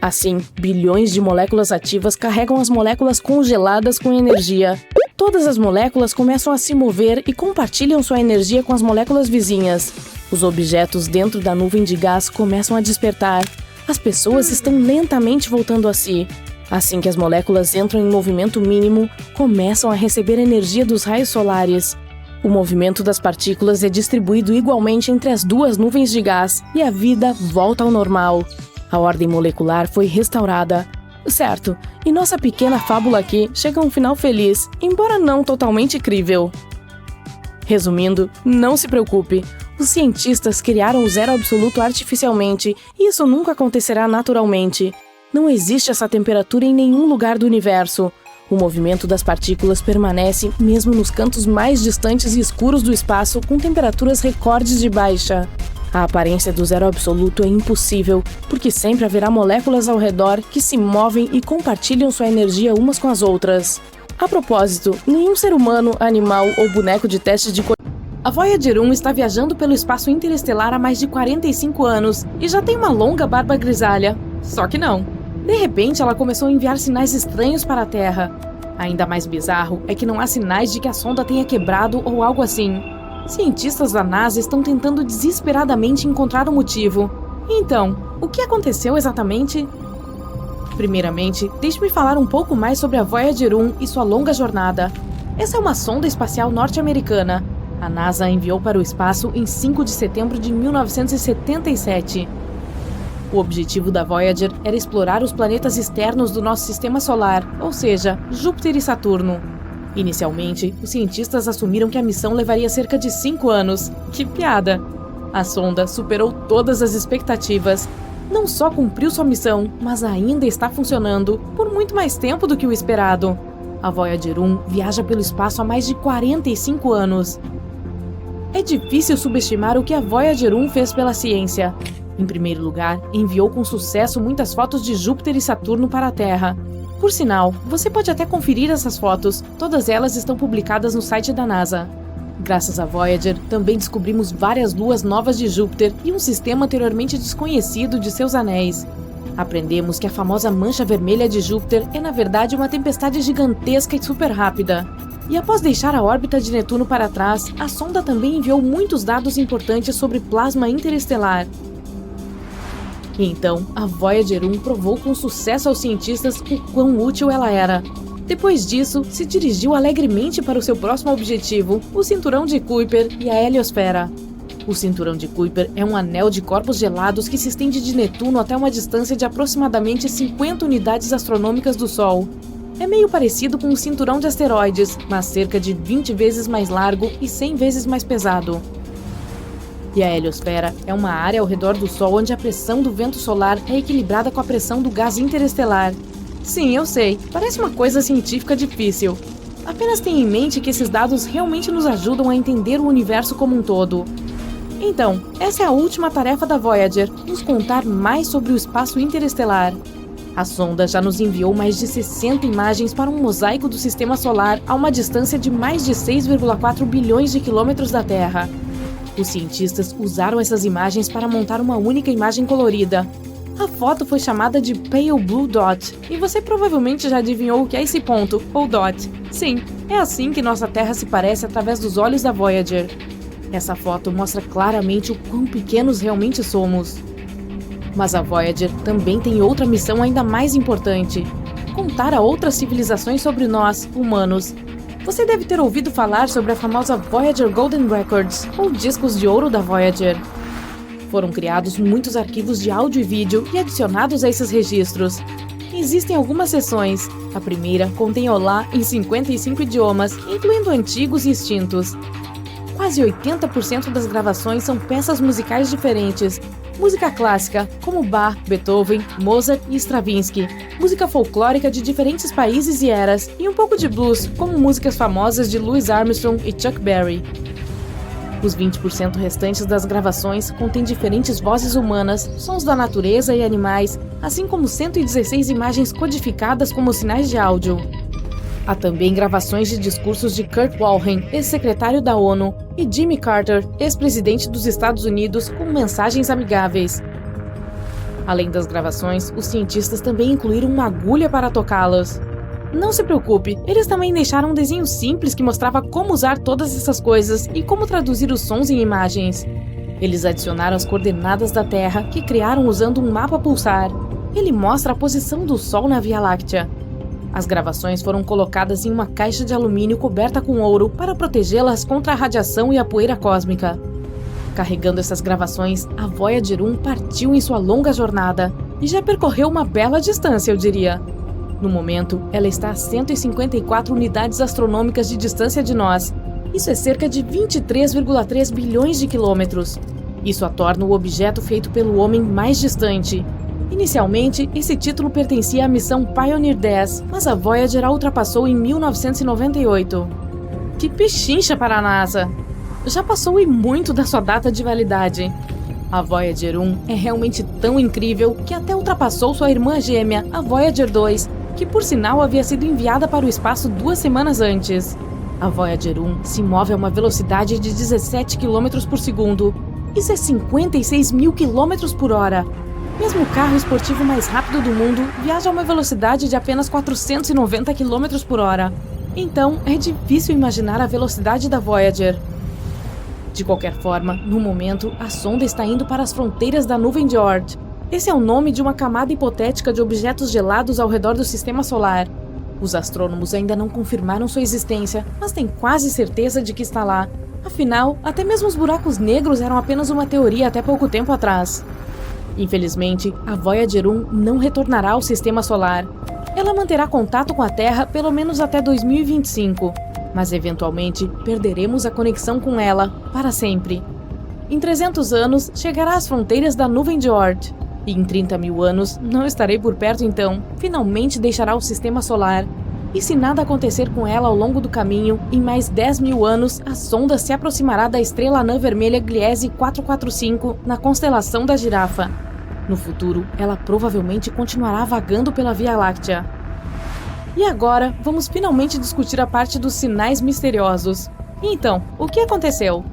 Assim, bilhões de moléculas ativas carregam as moléculas congeladas com energia. Todas as moléculas começam a se mover e compartilham sua energia com as moléculas vizinhas. Os objetos dentro da nuvem de gás começam a despertar. As pessoas estão lentamente voltando a si. Assim que as moléculas entram em movimento mínimo, começam a receber energia dos raios solares. O movimento das partículas é distribuído igualmente entre as duas nuvens de gás e a vida volta ao normal. A ordem molecular foi restaurada. Certo, e nossa pequena fábula aqui chega a um final feliz, embora não totalmente crível. Resumindo, não se preocupe. Os cientistas criaram o zero absoluto artificialmente e isso nunca acontecerá naturalmente. Não existe essa temperatura em nenhum lugar do universo. O movimento das partículas permanece mesmo nos cantos mais distantes e escuros do espaço com temperaturas recordes de baixa. A aparência do zero absoluto é impossível, porque sempre haverá moléculas ao redor que se movem e compartilham sua energia umas com as outras. A propósito, nenhum ser humano, animal ou boneco de teste de A Voyager 1 está viajando pelo espaço interestelar há mais de 45 anos e já tem uma longa barba grisalha. Só que não. De repente, ela começou a enviar sinais estranhos para a Terra. Ainda mais bizarro é que não há sinais de que a sonda tenha quebrado ou algo assim. Cientistas da NASA estão tentando desesperadamente encontrar o motivo. Então, o que aconteceu exatamente? Primeiramente, deixe-me falar um pouco mais sobre a Voyager 1 e sua longa jornada. Essa é uma sonda espacial norte-americana. A NASA a enviou para o espaço em 5 de setembro de 1977. O objetivo da Voyager era explorar os planetas externos do nosso sistema solar, ou seja, Júpiter e Saturno. Inicialmente, os cientistas assumiram que a missão levaria cerca de 5 anos. Que piada! A sonda superou todas as expectativas. Não só cumpriu sua missão, mas ainda está funcionando por muito mais tempo do que o esperado. A Voyager 1 viaja pelo espaço há mais de 45 anos. É difícil subestimar o que a Voyager 1 fez pela ciência. Em primeiro lugar, enviou com sucesso muitas fotos de Júpiter e Saturno para a Terra. Por sinal, você pode até conferir essas fotos, todas elas estão publicadas no site da NASA. Graças à Voyager, também descobrimos várias luas novas de Júpiter e um sistema anteriormente desconhecido de seus anéis. Aprendemos que a famosa mancha vermelha de Júpiter é na verdade uma tempestade gigantesca e super rápida. E após deixar a órbita de Netuno para trás, a sonda também enviou muitos dados importantes sobre plasma interestelar. E então, a Voyager 1 provou com sucesso aos cientistas o quão útil ela era. Depois disso, se dirigiu alegremente para o seu próximo objetivo, o Cinturão de Kuiper e a Heliosfera. O Cinturão de Kuiper é um anel de corpos gelados que se estende de Netuno até uma distância de aproximadamente 50 unidades astronômicas do Sol. É meio parecido com um cinturão de asteroides, mas cerca de 20 vezes mais largo e 100 vezes mais pesado. E a heliosfera é uma área ao redor do Sol onde a pressão do vento solar é equilibrada com a pressão do gás interestelar. Sim, eu sei, parece uma coisa científica difícil. Apenas tenha em mente que esses dados realmente nos ajudam a entender o universo como um todo. Então, essa é a última tarefa da Voyager, nos contar mais sobre o espaço interestelar. A sonda já nos enviou mais de 60 imagens para um mosaico do Sistema Solar a uma distância de mais de 6,4 bilhões de quilômetros da Terra. Os cientistas usaram essas imagens para montar uma única imagem colorida. A foto foi chamada de Pale Blue Dot, e você provavelmente já adivinhou o que é esse ponto, ou dot. Sim, é assim que nossa Terra se parece através dos olhos da Voyager. Essa foto mostra claramente o quão pequenos realmente somos. Mas a Voyager também tem outra missão ainda mais importante: contar a outras civilizações sobre nós, humanos. Você deve ter ouvido falar sobre a famosa Voyager Golden Records, ou discos de ouro da Voyager. Foram criados muitos arquivos de áudio e vídeo e adicionados a esses registros. Existem algumas seções. A primeira contém olá em 55 idiomas, incluindo antigos e extintos. Quase 80% das gravações são peças musicais diferentes. Música clássica, como Bach, Beethoven, Mozart e Stravinsky. Música folclórica de diferentes países e eras. E um pouco de blues, como músicas famosas de Louis Armstrong e Chuck Berry. Os 20% restantes das gravações contêm diferentes vozes humanas, sons da natureza e animais, assim como 116 imagens codificadas como sinais de áudio. Há também gravações de discursos de Kurt Waldheim, ex-secretário da ONU, e Jimmy Carter, ex-presidente dos Estados Unidos, com mensagens amigáveis. Além das gravações, os cientistas também incluíram uma agulha para tocá-las. Não se preocupe, eles também deixaram um desenho simples que mostrava como usar todas essas coisas e como traduzir os sons em imagens. Eles adicionaram as coordenadas da Terra, que criaram usando um mapa pulsar. Ele mostra a posição do Sol na Via Láctea. As gravações foram colocadas em uma caixa de alumínio coberta com ouro para protegê-las contra a radiação e a poeira cósmica. Carregando essas gravações, a Voyager 1 partiu em sua longa jornada e já percorreu uma bela distância, eu diria. No momento, ela está a 154 unidades astronômicas de distância de nós. Isso é cerca de 23,3 bilhões de quilômetros. Isso a torna o objeto feito pelo homem mais distante. Inicialmente, esse título pertencia à missão Pioneer 10, mas a Voyager a ultrapassou em 1998. Que pechincha para a NASA! Já passou e muito da sua data de validade. A Voyager 1 é realmente tão incrível que até ultrapassou sua irmã gêmea, a Voyager 2, que por sinal havia sido enviada para o espaço 2 semanas antes. A Voyager 1 se move a uma velocidade de 17 km por segundo. Isso é 56 mil km por hora. Mesmo o carro esportivo mais rápido do mundo viaja a uma velocidade de apenas 490 km por hora. Então, é difícil imaginar a velocidade da Voyager. De qualquer forma, no momento, a sonda está indo para as fronteiras da nuvem de Oort. Esse é o nome de uma camada hipotética de objetos gelados ao redor do Sistema Solar. Os astrônomos ainda não confirmaram sua existência, mas têm quase certeza de que está lá. Afinal, até mesmo os buracos negros eram apenas uma teoria até pouco tempo atrás. Infelizmente, a Voyager 1 não retornará ao Sistema Solar. Ela manterá contato com a Terra pelo menos até 2025, mas eventualmente perderemos a conexão com ela para sempre. Em 300 anos, chegará às fronteiras da nuvem de Oort. E em 30 mil anos, não estarei por perto então, finalmente deixará o Sistema Solar. E se nada acontecer com ela ao longo do caminho, em mais 10 mil anos, a sonda se aproximará da estrela anã vermelha Gliese 445 na constelação da Girafa. No futuro, ela provavelmente continuará vagando pela Via Láctea. E agora, vamos finalmente discutir a parte dos sinais misteriosos. Então, o que aconteceu?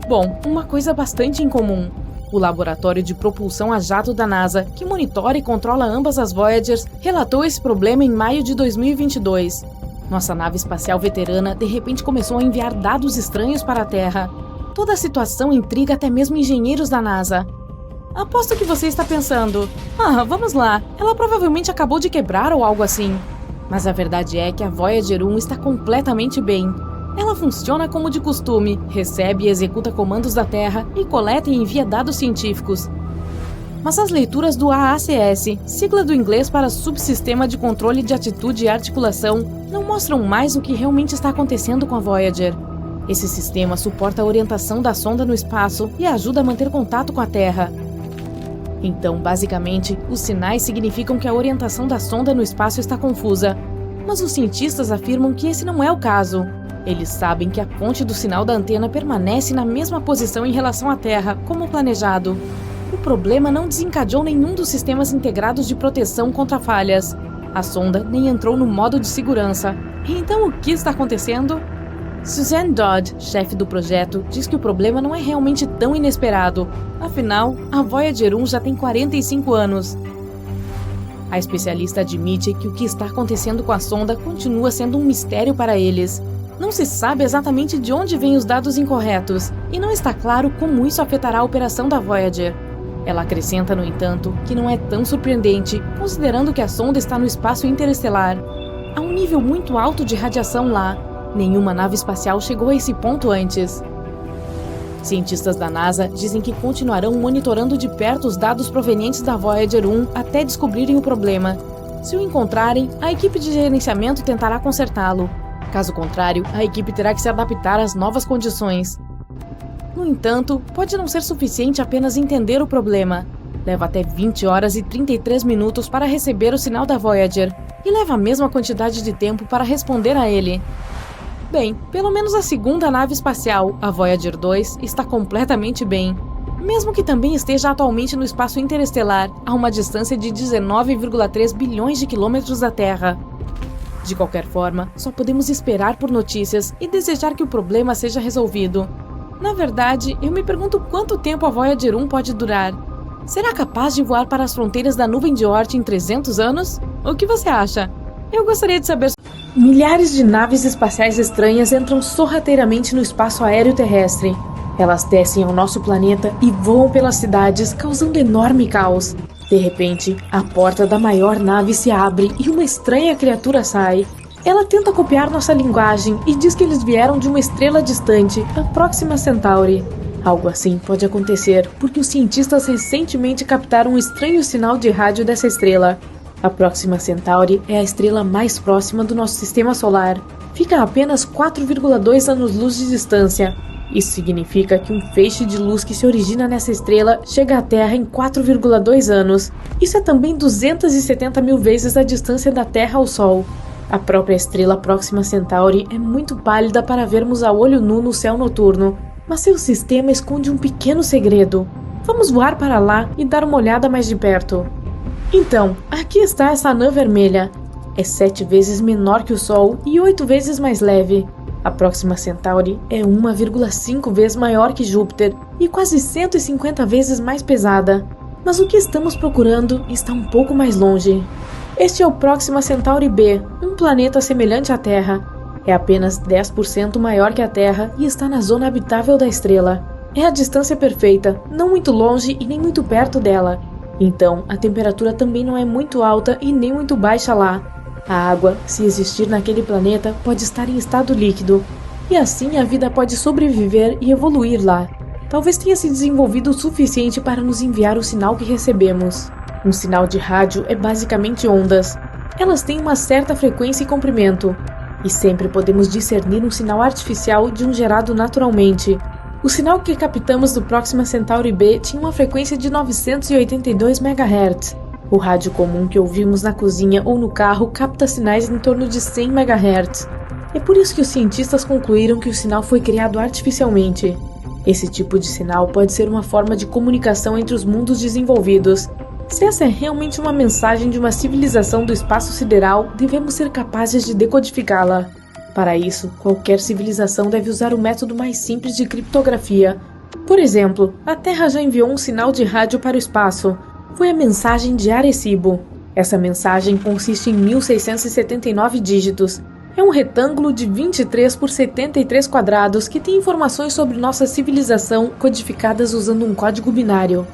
Bom, uma coisa bastante incomum. O Laboratório de Propulsão a Jato da NASA, que monitora e controla ambas as Voyagers, relatou esse problema em maio de 2022. Nossa nave espacial veterana de repente começou a enviar dados estranhos para a Terra. Toda a situação intriga até mesmo engenheiros da NASA. Aposto que você está pensando, vamos lá, ela provavelmente acabou de quebrar ou algo assim. Mas a verdade é que a Voyager 1 está completamente bem. Ela funciona como de costume, recebe e executa comandos da Terra e coleta e envia dados científicos. Mas as leituras do AACS, sigla do inglês para Subsistema de Controle de Atitude e Articulação, não mostram mais o que realmente está acontecendo com a Voyager. Esse sistema suporta a orientação da sonda no espaço e ajuda a manter contato com a Terra. Então, basicamente, os sinais significam que a orientação da sonda no espaço está confusa. Mas os cientistas afirmam que esse não é o caso. Eles sabem que a fonte do sinal da antena permanece na mesma posição em relação à Terra, como planejado. O problema não desencadeou nenhum dos sistemas integrados de proteção contra falhas. A sonda nem entrou no modo de segurança. Então, o que está acontecendo? Suzanne Dodd, chefe do projeto, diz que o problema não é realmente tão inesperado. Afinal, a Voyager 1 já tem 45 anos. A especialista admite que o que está acontecendo com a sonda continua sendo um mistério para eles. Não se sabe exatamente de onde vêm os dados incorretos, e não está claro como isso afetará a operação da Voyager. Ela acrescenta, no entanto, que não é tão surpreendente, considerando que a sonda está no espaço interestelar. Há um nível muito alto de radiação lá. Nenhuma nave espacial chegou a esse ponto antes. Cientistas da NASA dizem que continuarão monitorando de perto os dados provenientes da Voyager 1 até descobrirem o problema. Se o encontrarem, a equipe de gerenciamento tentará consertá-lo. Caso contrário, a equipe terá que se adaptar às novas condições. No entanto, pode não ser suficiente apenas entender o problema. Leva até 20 horas e 33 minutos para receber o sinal da Voyager, e leva a mesma quantidade de tempo para responder a ele. Bem, pelo menos a segunda nave espacial, a Voyager 2, está completamente bem. Mesmo que também esteja atualmente no espaço interestelar, a uma distância de 19,3 bilhões de quilômetros da Terra. De qualquer forma, só podemos esperar por notícias e desejar que o problema seja resolvido. Na verdade, eu me pergunto quanto tempo a Voyager 1 pode durar. Será capaz de voar para as fronteiras da nuvem de Oort em 300 anos? O que você acha? Eu gostaria de saber. Milhares de naves espaciais estranhas entram sorrateiramente no espaço aéreo terrestre. Elas descem ao nosso planeta e voam pelas cidades, causando enorme caos. De repente, a porta da maior nave se abre e uma estranha criatura sai. Ela tenta copiar nossa linguagem e diz que eles vieram de uma estrela distante, a Próxima Centauri. Algo assim pode acontecer porque os cientistas recentemente captaram um estranho sinal de rádio dessa estrela. A Próxima Centauri é a estrela mais próxima do nosso sistema solar. Fica a apenas 4,2 anos-luz de distância. Isso significa que um feixe de luz que se origina nessa estrela chega à Terra em 4,2 anos. Isso é também 270 mil vezes a distância da Terra ao Sol. A própria estrela Próxima Centauri é muito pálida para vermos a olho nu no céu noturno, mas seu sistema esconde um pequeno segredo. Vamos voar para lá e dar uma olhada mais de perto. Então, aqui está essa anã vermelha. É 7 vezes menor que o Sol e 8 vezes mais leve. A Próxima Centauri é 1,5 vezes maior que Júpiter e quase 150 vezes mais pesada. Mas o que estamos procurando está um pouco mais longe. Este é o Próxima Centauri B, um planeta semelhante à Terra. É apenas 10% maior que a Terra e está na zona habitável da estrela. É a distância perfeita, não muito longe e nem muito perto dela. Então, a temperatura também não é muito alta e nem muito baixa lá. A água, se existir naquele planeta, pode estar em estado líquido. E assim a vida pode sobreviver e evoluir lá. Talvez tenha se desenvolvido o suficiente para nos enviar o sinal que recebemos. Um sinal de rádio é basicamente ondas. Elas têm uma certa frequência e comprimento. E sempre podemos discernir um sinal artificial de um gerado naturalmente. O sinal que captamos do Próxima Centauri B tinha uma frequência de 982 MHz. O rádio comum que ouvimos na cozinha ou no carro capta sinais em torno de 100 MHz. É por isso que os cientistas concluíram que o sinal foi criado artificialmente. Esse tipo de sinal pode ser uma forma de comunicação entre os mundos desenvolvidos. Se essa é realmente uma mensagem de uma civilização do espaço sideral, devemos ser capazes de decodificá-la. Para isso, qualquer civilização deve usar o método mais simples de criptografia. Por exemplo, a Terra já enviou um sinal de rádio para o espaço. Foi a mensagem de Arecibo. Essa mensagem consiste em 1679 dígitos. É um retângulo de 23 por 73 quadrados que tem informações sobre nossa civilização codificadas usando um código binário.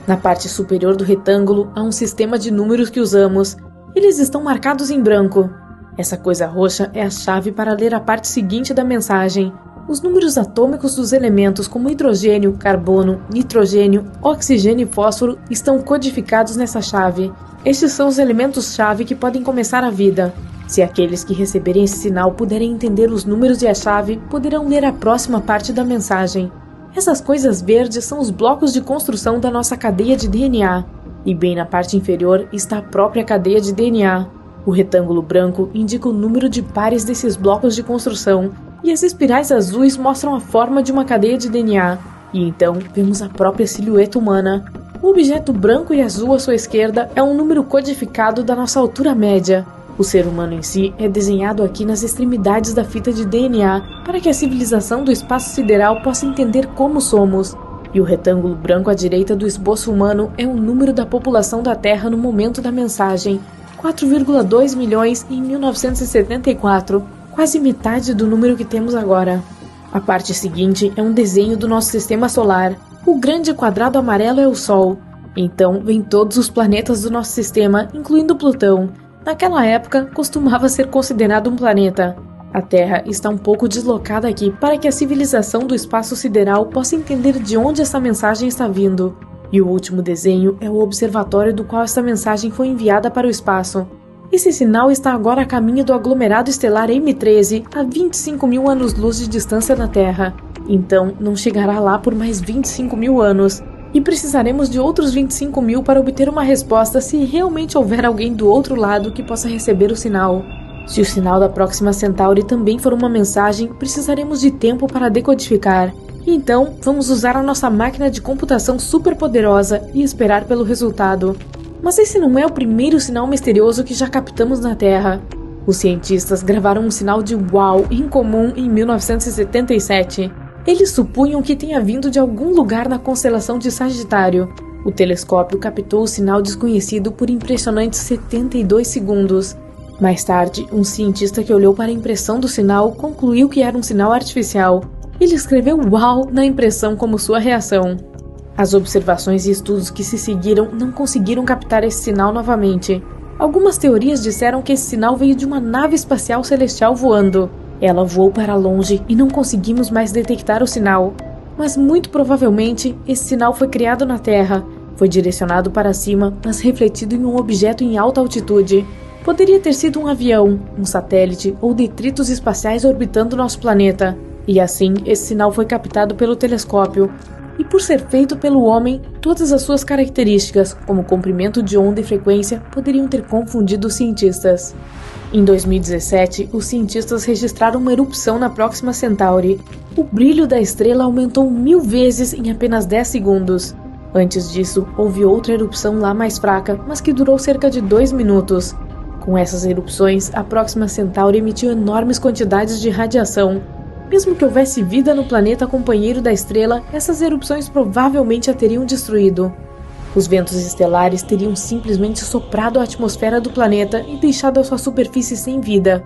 Na parte superior do retângulo há um sistema de números que usamos. Eles estão marcados em branco. Essa coisa roxa é a chave para ler a parte seguinte da mensagem. Os números atômicos dos elementos como hidrogênio, carbono, nitrogênio, oxigênio e fósforo estão codificados nessa chave. Estes são os elementos-chave que podem começar a vida. Se aqueles que receberem esse sinal puderem entender os números e a chave, poderão ler a próxima parte da mensagem. Essas coisas verdes são os blocos de construção da nossa cadeia de DNA, e bem na parte inferior está a própria cadeia de DNA. O retângulo branco indica o número de pares desses blocos de construção, e as espirais azuis mostram a forma de uma cadeia de DNA, e então vemos a própria silhueta humana. O objeto branco e azul à sua esquerda é um número codificado da nossa altura média. O ser humano em si é desenhado aqui nas extremidades da fita de DNA para que a civilização do espaço sideral possa entender como somos. E o retângulo branco à direita do esboço humano é o número da população da Terra no momento da mensagem, 4,2 milhões em 1974, quase metade do número que temos agora. A parte seguinte é um desenho do nosso sistema solar. O grande quadrado amarelo é o Sol. Então vem todos os planetas do nosso sistema, incluindo Plutão. Naquela época, costumava ser considerado um planeta. A Terra está um pouco deslocada aqui para que a civilização do espaço sideral possa entender de onde essa mensagem está vindo. E o último desenho é o observatório do qual essa mensagem foi enviada para o espaço. Esse sinal está agora a caminho do aglomerado estelar M13, a 25 mil anos-luz de distância da Terra. Então, não chegará lá por mais 25 mil anos. E precisaremos de outros 25 mil para obter uma resposta se realmente houver alguém do outro lado que possa receber o sinal. Se o sinal da Próxima Centauri também for uma mensagem, precisaremos de tempo para decodificar. E então, vamos usar a nossa máquina de computação super poderosa e esperar pelo resultado. Mas esse não é o primeiro sinal misterioso que já captamos na Terra. Os cientistas gravaram um sinal de uau incomum em 1977. Eles supunham que tenha vindo de algum lugar na constelação de Sagitário. O telescópio captou o sinal desconhecido por impressionantes 72 segundos. Mais tarde, um cientista que olhou para a impressão do sinal concluiu que era um sinal artificial. Ele escreveu uau na impressão como sua reação. As observações e estudos que se seguiram não conseguiram captar esse sinal novamente. Algumas teorias disseram que esse sinal veio de uma nave espacial celestial voando. Ela voou para longe e não conseguimos mais detectar o sinal. Mas muito provavelmente esse sinal foi criado na Terra. Foi direcionado para cima, mas refletido em um objeto em alta altitude. Poderia ter sido um avião, um satélite ou detritos espaciais orbitando nosso planeta. E assim, esse sinal foi captado pelo telescópio. E por ser feito pelo homem, todas as suas características, como comprimento de onda e frequência, poderiam ter confundido os cientistas. Em 2017, os cientistas registraram uma erupção na Próxima Centauri. O brilho da estrela aumentou 1000 vezes em apenas 10 segundos. Antes disso, houve outra erupção lá mais fraca, mas que durou cerca de 2 minutos. Com essas erupções, a Próxima Centauri emitiu enormes quantidades de radiação. Mesmo que houvesse vida no planeta companheiro da estrela, essas erupções provavelmente a teriam destruído. Os ventos estelares teriam simplesmente soprado a atmosfera do planeta e deixado a sua superfície sem vida.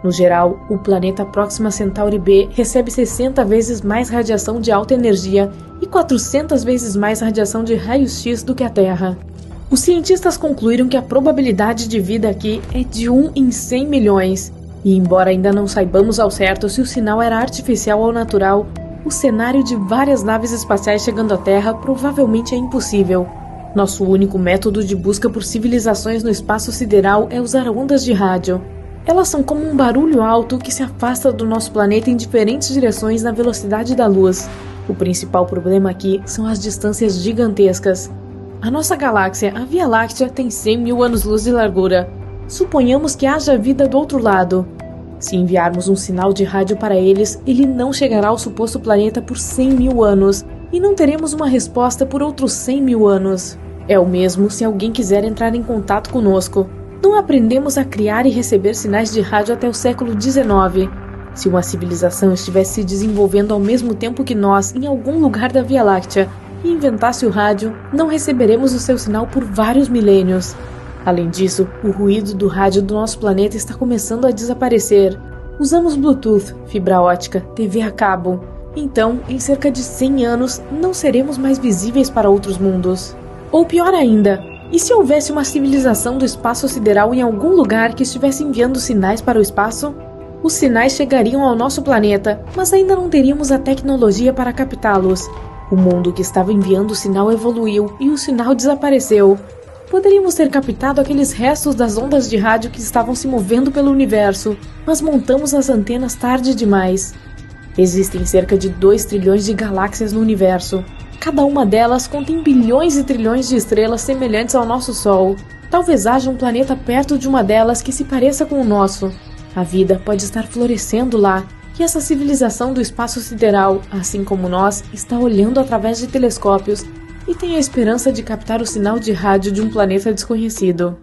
No geral, o planeta Próxima Centauri B recebe 60 vezes mais radiação de alta energia e 400 vezes mais radiação de raios-x do que a Terra. Os cientistas concluíram que a probabilidade de vida aqui é de 1 em 100 milhões. E embora ainda não saibamos ao certo se o sinal era artificial ou natural, o cenário de várias naves espaciais chegando à Terra provavelmente é impossível. Nosso único método de busca por civilizações no espaço sideral é usar ondas de rádio. Elas são como um barulho alto que se afasta do nosso planeta em diferentes direções na velocidade da luz. O principal problema aqui são as distâncias gigantescas. A nossa galáxia, a Via Láctea, tem 100 mil anos-luz de largura. Suponhamos que haja vida do outro lado. Se enviarmos um sinal de rádio para eles, ele não chegará ao suposto planeta por 100 mil anos, e não teremos uma resposta por outros 100 mil anos. É o mesmo se alguém quiser entrar em contato conosco. Não aprendemos a criar e receber sinais de rádio até o século XIX. Se uma civilização estivesse se desenvolvendo ao mesmo tempo que nós em algum lugar da Via Láctea e inventasse o rádio, não receberemos o seu sinal por vários milênios. Além disso, o ruído do rádio do nosso planeta está começando a desaparecer. Usamos Bluetooth, fibra ótica, TV a cabo. Então, em cerca de 100 anos, não seremos mais visíveis para outros mundos. Ou pior ainda, e se houvesse uma civilização do espaço sideral em algum lugar que estivesse enviando sinais para o espaço? Os sinais chegariam ao nosso planeta, mas ainda não teríamos a tecnologia para captá-los. O mundo que estava enviando o sinal evoluiu e o sinal desapareceu. Poderíamos ter captado aqueles restos das ondas de rádio que estavam se movendo pelo universo, mas montamos as antenas tarde demais. Existem cerca de 2 trilhões de galáxias no universo. Cada uma delas contém bilhões e trilhões de estrelas semelhantes ao nosso Sol. Talvez haja um planeta perto de uma delas que se pareça com o nosso. A vida pode estar florescendo lá, e essa civilização do espaço sideral, assim como nós, está olhando através de telescópios e tem a esperança de captar o sinal de rádio de um planeta desconhecido.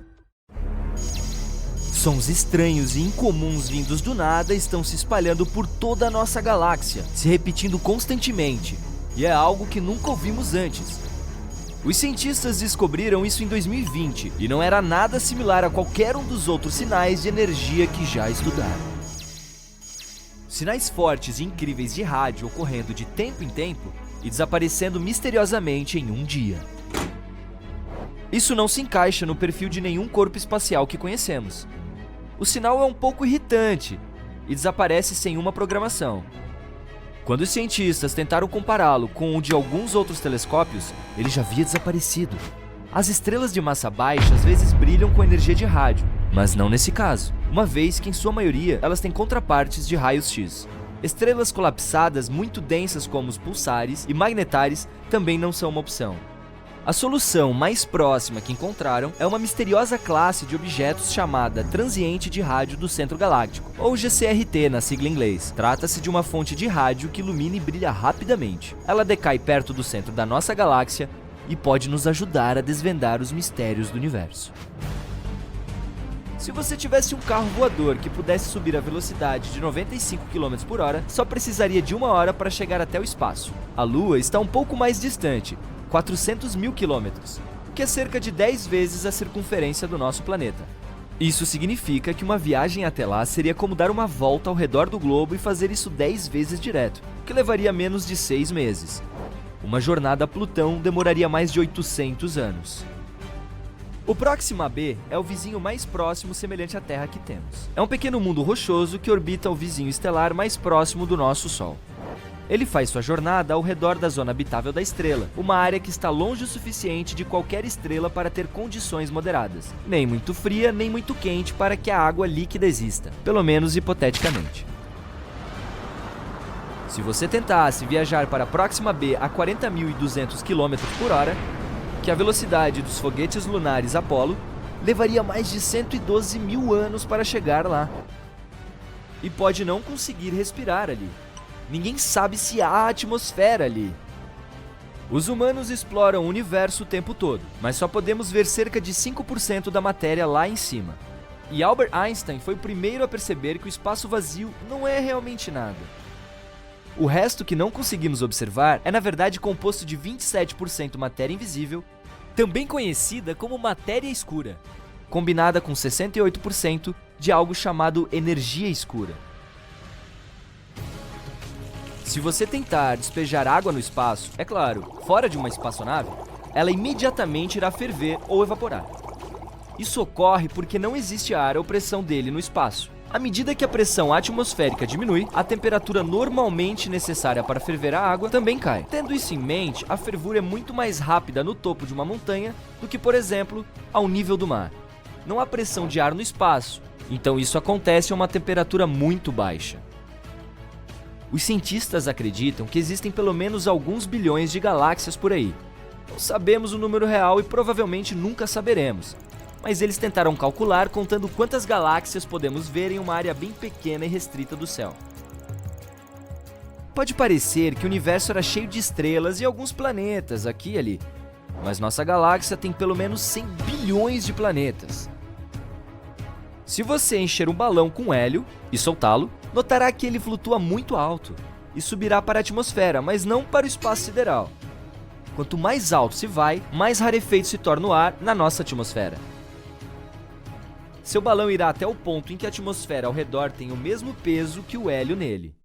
Sons estranhos e incomuns vindos do nada estão se espalhando por toda a nossa galáxia, se repetindo constantemente, e é algo que nunca ouvimos antes. Os cientistas descobriram isso em 2020 e não era nada similar a qualquer um dos outros sinais de energia que já estudaram. Sinais fortes e incríveis de rádio ocorrendo de tempo em tempo e desaparecendo misteriosamente em um dia. Isso não se encaixa no perfil de nenhum corpo espacial que conhecemos. O sinal é um pouco irritante e desaparece sem uma programação. Quando os cientistas tentaram compará-lo com o de alguns outros telescópios, ele já havia desaparecido. As estrelas de massa baixa às vezes brilham com energia de rádio, mas não nesse caso, uma vez que em sua maioria elas têm contrapartes de raios X. Estrelas colapsadas muito densas como os pulsares e magnetares também não são uma opção. A solução mais próxima que encontraram é uma misteriosa classe de objetos chamada transiente de rádio do centro galáctico, ou GCRT na sigla em inglês. Trata-se de uma fonte de rádio que ilumina e brilha rapidamente. Ela decai perto do centro da nossa galáxia e pode nos ajudar a desvendar os mistérios do universo. Se você tivesse um carro voador que pudesse subir a velocidade de 95 km por hora, só precisaria de 1 hora para chegar até o espaço. A Lua está um pouco mais distante, 400 mil quilômetros, que é cerca de 10 vezes a circunferência do nosso planeta. Isso significa que uma viagem até lá seria como dar uma volta ao redor do globo e fazer isso 10 vezes direto, que levaria menos de 6 meses. Uma jornada a Plutão demoraria mais de 800 anos. O Próxima b é o vizinho mais próximo semelhante à Terra que temos. É um pequeno mundo rochoso que orbita o vizinho estelar mais próximo do nosso Sol. Ele faz sua jornada ao redor da zona habitável da estrela, uma área que está longe o suficiente de qualquer estrela para ter condições moderadas, nem muito fria nem muito quente para que a água líquida exista, pelo menos hipoteticamente. Se você tentasse viajar para a Próxima b a 40.200 km por hora, que é a velocidade dos foguetes lunares Apollo, levaria mais de 112 mil anos para chegar lá. E pode não conseguir respirar ali. Ninguém sabe se há atmosfera ali. Os humanos exploram o universo o tempo todo, mas só podemos ver cerca de 5% da matéria lá em cima. E Albert Einstein foi o primeiro a perceber que o espaço vazio não é realmente nada. O resto que não conseguimos observar é na verdade composto de 27% matéria invisível, também conhecida como matéria escura, combinada com 68% de algo chamado energia escura. Se você tentar despejar água no espaço, é claro, fora de uma espaçonave, ela imediatamente irá ferver ou evaporar. Isso ocorre porque não existe ar ou pressão dele no espaço. À medida que a pressão atmosférica diminui, a temperatura normalmente necessária para ferver a água também cai. Tendo isso em mente, a fervura é muito mais rápida no topo de uma montanha do que, por exemplo, ao nível do mar. Não há pressão de ar no espaço, então isso acontece a uma temperatura muito baixa. Os cientistas acreditam que existem pelo menos alguns bilhões de galáxias por aí. Não sabemos o número real e provavelmente nunca saberemos. Mas eles tentaram calcular contando quantas galáxias podemos ver em uma área bem pequena e restrita do céu. Pode parecer que o universo era cheio de estrelas e alguns planetas aqui e ali, mas nossa galáxia tem pelo menos 100 bilhões de planetas. Se você encher um balão com hélio e soltá-lo, notará que ele flutua muito alto e subirá para a atmosfera, mas não para o espaço sideral. Quanto mais alto se vai, mais rarefeito se torna o ar na nossa atmosfera. Seu balão irá até o ponto em que a atmosfera ao redor tem o mesmo peso que o hélio nele.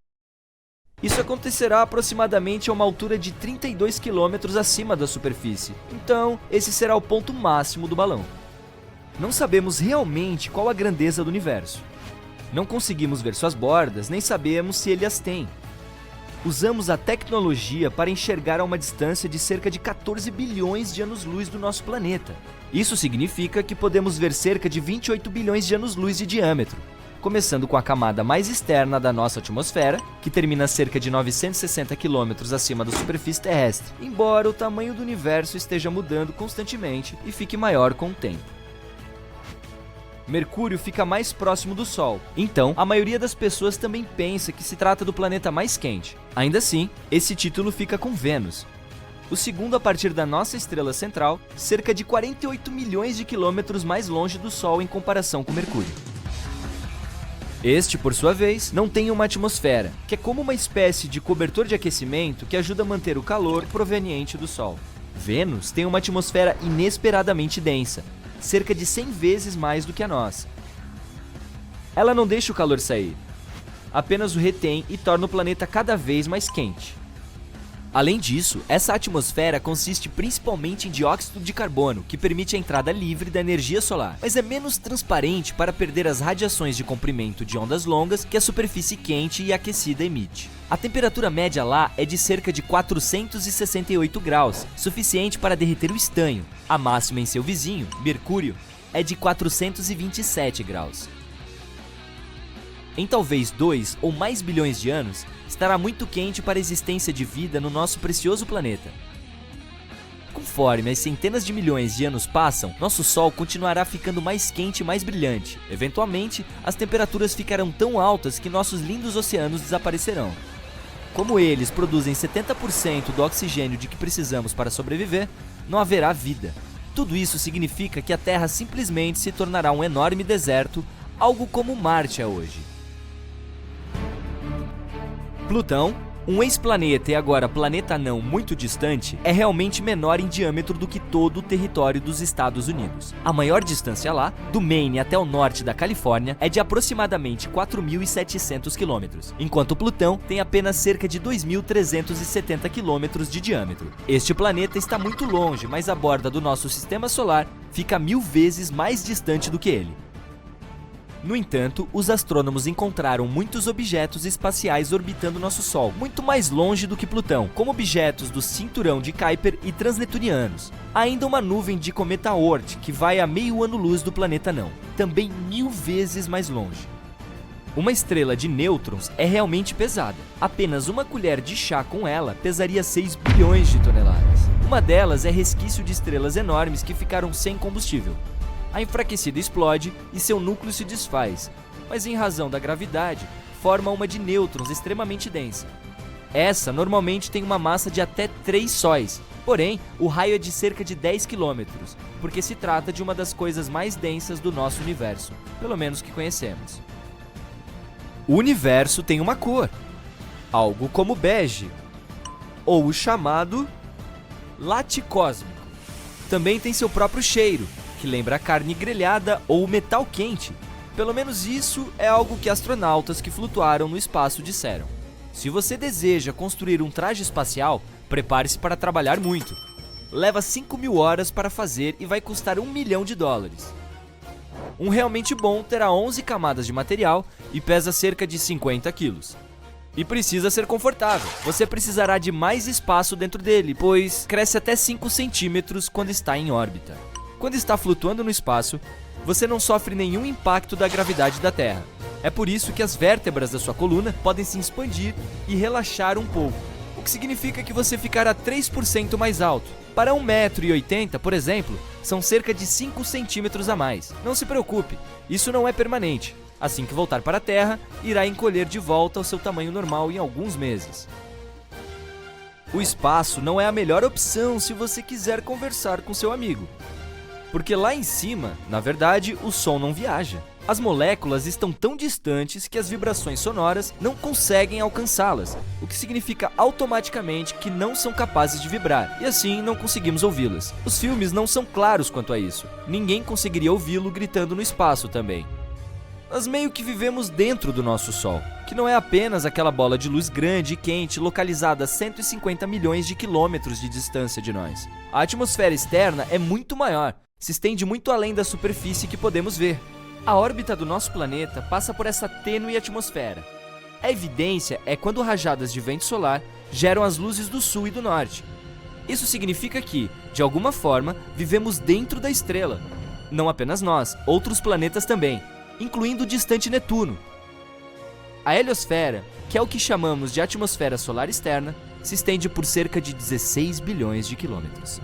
Isso acontecerá aproximadamente a uma altura de 32 km acima da superfície, então esse será o ponto máximo do balão. Não sabemos realmente qual a grandeza do universo. Não conseguimos ver suas bordas, nem sabemos se ele as tem. Usamos a tecnologia para enxergar a uma distância de cerca de 14 bilhões de anos-luz do nosso planeta. Isso significa que podemos ver cerca de 28 bilhões de anos-luz de diâmetro, começando com a camada mais externa da nossa atmosfera, que termina a cerca de 960 quilômetros acima da superfície terrestre, embora o tamanho do universo esteja mudando constantemente e fique maior com o tempo. Mercúrio fica mais próximo do Sol, então a maioria das pessoas também pensa que se trata do planeta mais quente. Ainda assim, esse título fica com Vênus, o segundo a partir da nossa estrela central, cerca de 48 milhões de quilômetros mais longe do Sol em comparação com Mercúrio. Este, por sua vez, não tem uma atmosfera, que é como uma espécie de cobertor de aquecimento que ajuda a manter o calor proveniente do Sol. Vênus tem uma atmosfera inesperadamente densa, cerca de 100 vezes mais do que a nossa. Ela não deixa o calor sair, apenas o retém e torna o planeta cada vez mais quente. Além disso, essa atmosfera consiste principalmente em dióxido de carbono, que permite a entrada livre da energia solar, mas é menos transparente para perder as radiações de comprimento de ondas longas que a superfície quente e aquecida emite. A temperatura média lá é de cerca de 468 graus, suficiente para derreter o estanho. A máxima em seu vizinho, Mercúrio, é de 427 graus. Em talvez 2 ou mais bilhões de anos, estará muito quente para a existência de vida no nosso precioso planeta. Conforme as centenas de milhões de anos passam, nosso Sol continuará ficando mais quente e mais brilhante. Eventualmente, as temperaturas ficarão tão altas que nossos lindos oceanos desaparecerão. Como eles produzem 70% do oxigênio de que precisamos para sobreviver, não haverá vida. Tudo isso significa que a Terra simplesmente se tornará um enorme deserto, algo como Marte é hoje. Plutão, um ex-planeta e agora planeta anão muito distante, é realmente menor em diâmetro do que todo o território dos Estados Unidos. A maior distância lá, do Maine até o norte da Califórnia, é de aproximadamente 4.700 quilômetros, enquanto Plutão tem apenas cerca de 2.370 quilômetros de diâmetro. Este planeta está muito longe, mas a borda do nosso sistema solar fica 1000 vezes mais distante do que ele. No entanto, os astrônomos encontraram muitos objetos espaciais orbitando nosso Sol, muito mais longe do que Plutão, como objetos do cinturão de Kuiper e transneptunianos. Há ainda uma nuvem de cometa Oort, que vai a meio ano-luz do planeta anão, também 1000 vezes mais longe. Uma estrela de nêutrons é realmente pesada. Apenas uma colher de chá com ela pesaria 6 bilhões de toneladas. Uma delas é resquício de estrelas enormes que ficaram sem combustível. A enfraquecida explode e seu núcleo se desfaz, mas em razão da gravidade, forma uma de nêutrons extremamente densa. Essa normalmente tem uma massa de até 3 sóis, porém o raio é de cerca de 10 km, porque se trata de uma das coisas mais densas do nosso universo, pelo menos que conhecemos. O universo tem uma cor, algo como bege, ou o chamado laticósmico. Também tem seu próprio cheiro, que lembra a carne grelhada ou metal quente. Pelo menos isso é algo que astronautas que flutuaram no espaço disseram. Se você deseja construir um traje espacial, prepare-se para trabalhar muito. Leva 5.000 horas para fazer e vai custar $1 milhão. Um realmente bom terá 11 camadas de material e pesa cerca de 50 quilos. E precisa ser confortável. Você precisará de mais espaço dentro dele, pois cresce até 5 centímetros quando está em órbita. Quando está flutuando no espaço, você não sofre nenhum impacto da gravidade da Terra. É por isso que as vértebras da sua coluna podem se expandir e relaxar um pouco, o que significa que você ficará 3% mais alto. Para 1,80 m, por exemplo, são cerca de 5 centímetros a mais. Não se preocupe, isso não é permanente. Assim que voltar para a Terra, irá encolher de volta ao seu tamanho normal em alguns meses. O espaço não é a melhor opção se você quiser conversar com seu amigo. Porque lá em cima, na verdade, o som não viaja. As moléculas estão tão distantes que as vibrações sonoras não conseguem alcançá-las, o que significa automaticamente que não são capazes de vibrar, e assim não conseguimos ouvi-las. Os filmes não são claros quanto a isso. Ninguém conseguiria ouvi-lo gritando no espaço também. Nós meio que vivemos dentro do nosso Sol, que não é apenas aquela bola de luz grande e quente localizada a 150 milhões de quilômetros de distância de nós. A atmosfera externa é muito maior, se estende muito além da superfície que podemos ver. A órbita do nosso planeta passa por essa tênue atmosfera. A evidência é quando rajadas de vento solar geram as luzes do sul e do norte. Isso significa que, de alguma forma, vivemos dentro da estrela. Não apenas nós, outros planetas também, incluindo o distante Netuno. A heliosfera, que é o que chamamos de atmosfera solar externa, se estende por cerca de 16 bilhões de quilômetros.